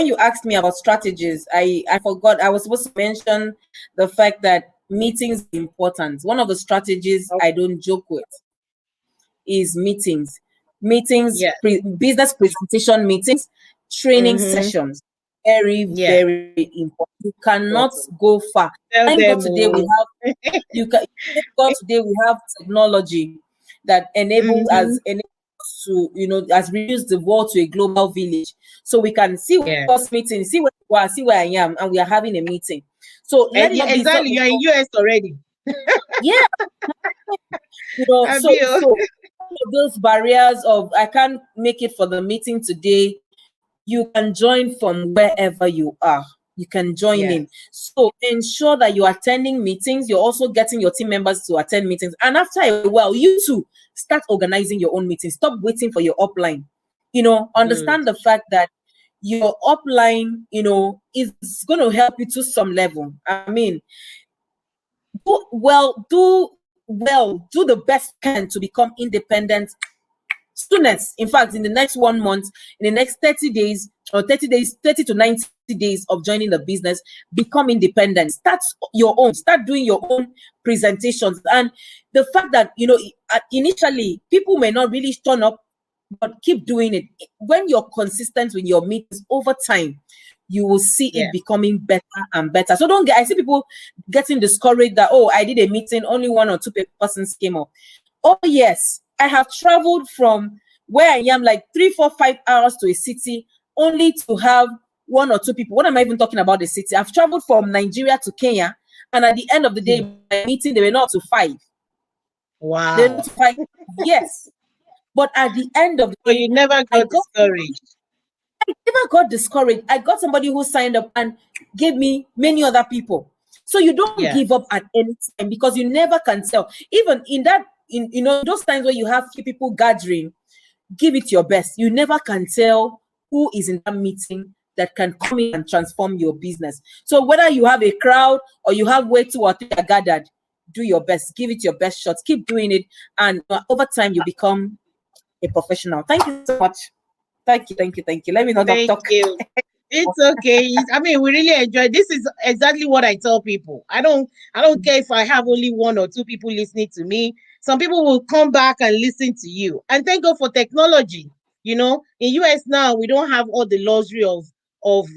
you asked me about strategies, I forgot. I was supposed to mention the fact that meetings are important. One of the strategies I don't joke with is meetings. Business presentation meetings, training sessions. Very, very important. You cannot go far. Thank God today we have today we have technology that enables us to, has reduced the world to a global village. So we can see us meeting, see where you are, see where I am, and we are having a meeting. So let it not be exactly, you're in US already. Yeah. So those barriers of I can't make it for the meeting today, you can join from wherever you are. You can join in. So ensure that you're attending meetings. You're also getting your team members to attend meetings. And after a while, you too start organizing your own meetings. Stop waiting for your upline. Understand the fact that your upline, is going to help you to some level. I mean, do the best you can to become independent students. In fact, in the next 1 month, in the next 30 days or 30 to 90 days of joining the business, become independent. Start doing your own presentations. And the fact that, initially people may not really turn up, but keep doing it. When you're consistent with your meetings over time, you will see it becoming better and better. So I see people getting discouraged that, I did a meeting, only 1 or 2 persons came up. Oh yes, I have traveled from where I am, like 3, 4, 5 hours to a city, only to have 1 or 2 people. What am I even talking about the city? I've traveled from Nigeria to Kenya, and at the end of the day, my meeting, they were not to 5. Wow. They were not to 5. Yes. But at the end of the day, you never got discouraged. I never got discouraged. I got somebody who signed up and gave me many other people. So you don't give up at any time, because you never can tell. Even in those times where you have few people gathering, give it your best. You never can tell who is in that meeting that can come in and transform your business. So whether you have a crowd or you have way 2 or 3 gathered, do your best. Give it your best shot. Keep doing it, and over time you become a professional. Thank you so much. Thank you. Let me not talk. Thank you. It's okay. I mean, we really enjoy. This is exactly what I tell people. I don't care if I have only 1 or 2 people listening to me. Some people will come back and listen to you. And thank God for technology. In US now, we don't have all the luxury of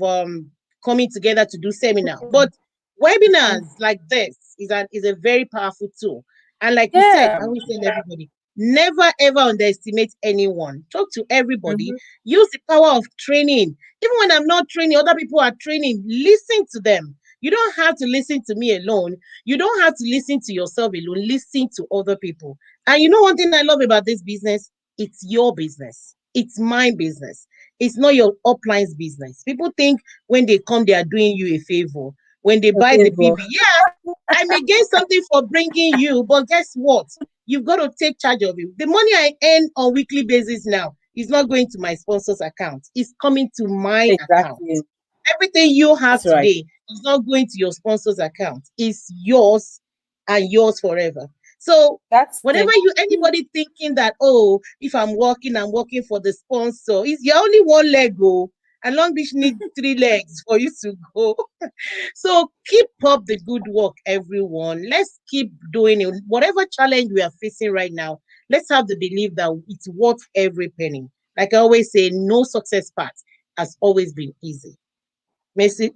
coming together to do seminar. But webinars like this is a very powerful tool. And like we said, and we tell everybody, never ever underestimate anyone. Talk to everybody. Use the power of training. Even when I'm not training, other people are training. Listen to them. You don't have to listen to me alone. You don't have to listen to yourself alone. Listen to other people. And you know one thing I love about this business? It's your business. It's my business. It's not your upline's business. People think when they come, they are doing you a favor. When they buy the PV, I may get something for bringing you, but guess what? You've got to take charge of it. The money I earn on weekly basis now is not going to my sponsor's account. It's coming to my account. Everything you have today is not going to your sponsor's account. It's yours and yours forever. So whenever anybody thinking that, if I'm working for the sponsor, you're only one leg go. and Long Beach need 3 legs for you to go. So keep up the good work, everyone. Let's keep doing it. Whatever challenge we are facing right now, let's have the belief that it's worth every penny. Like I always say, no success path has always been easy. Mrs.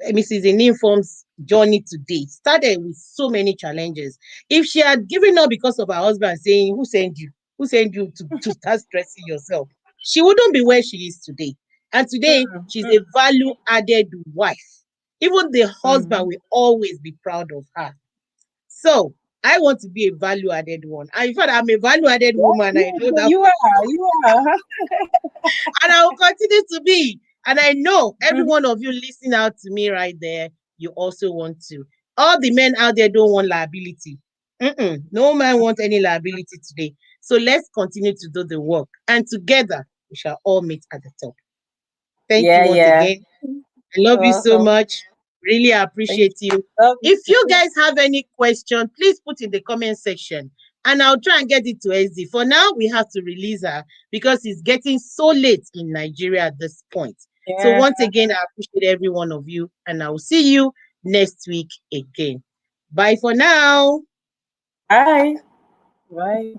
INIMFOM's journey today started with so many challenges. If she had given up because of her husband saying, "Who sent you? Who sent you to start stressing yourself?" she wouldn't be where she is today. And today, Mm, she's mm, a value added wife. Even the husband mm. will always be proud of her. So, I want to be a value added one. And in fact, I'm a value added Yeah, woman. I yeah, know that, you are, you are. and I will continue to be. And I know every one of you listening out to me right there, you also want to. All the men out there don't want liability. No man wants any liability today. So let's continue to do the work. And together, we shall all meet at the top. Thank you Yeah, once yeah. again. I love You're you so welcome. much. Really Thank appreciate you. you. Love you If you too. guys have any question, please put in the comment section and I'll try and get it to SD. For now, we have to release her because it's getting so late in Nigeria at this point. So Yeah. once again, I appreciate every one of you and I will see you next week again. Bye for now. Bye. Bye.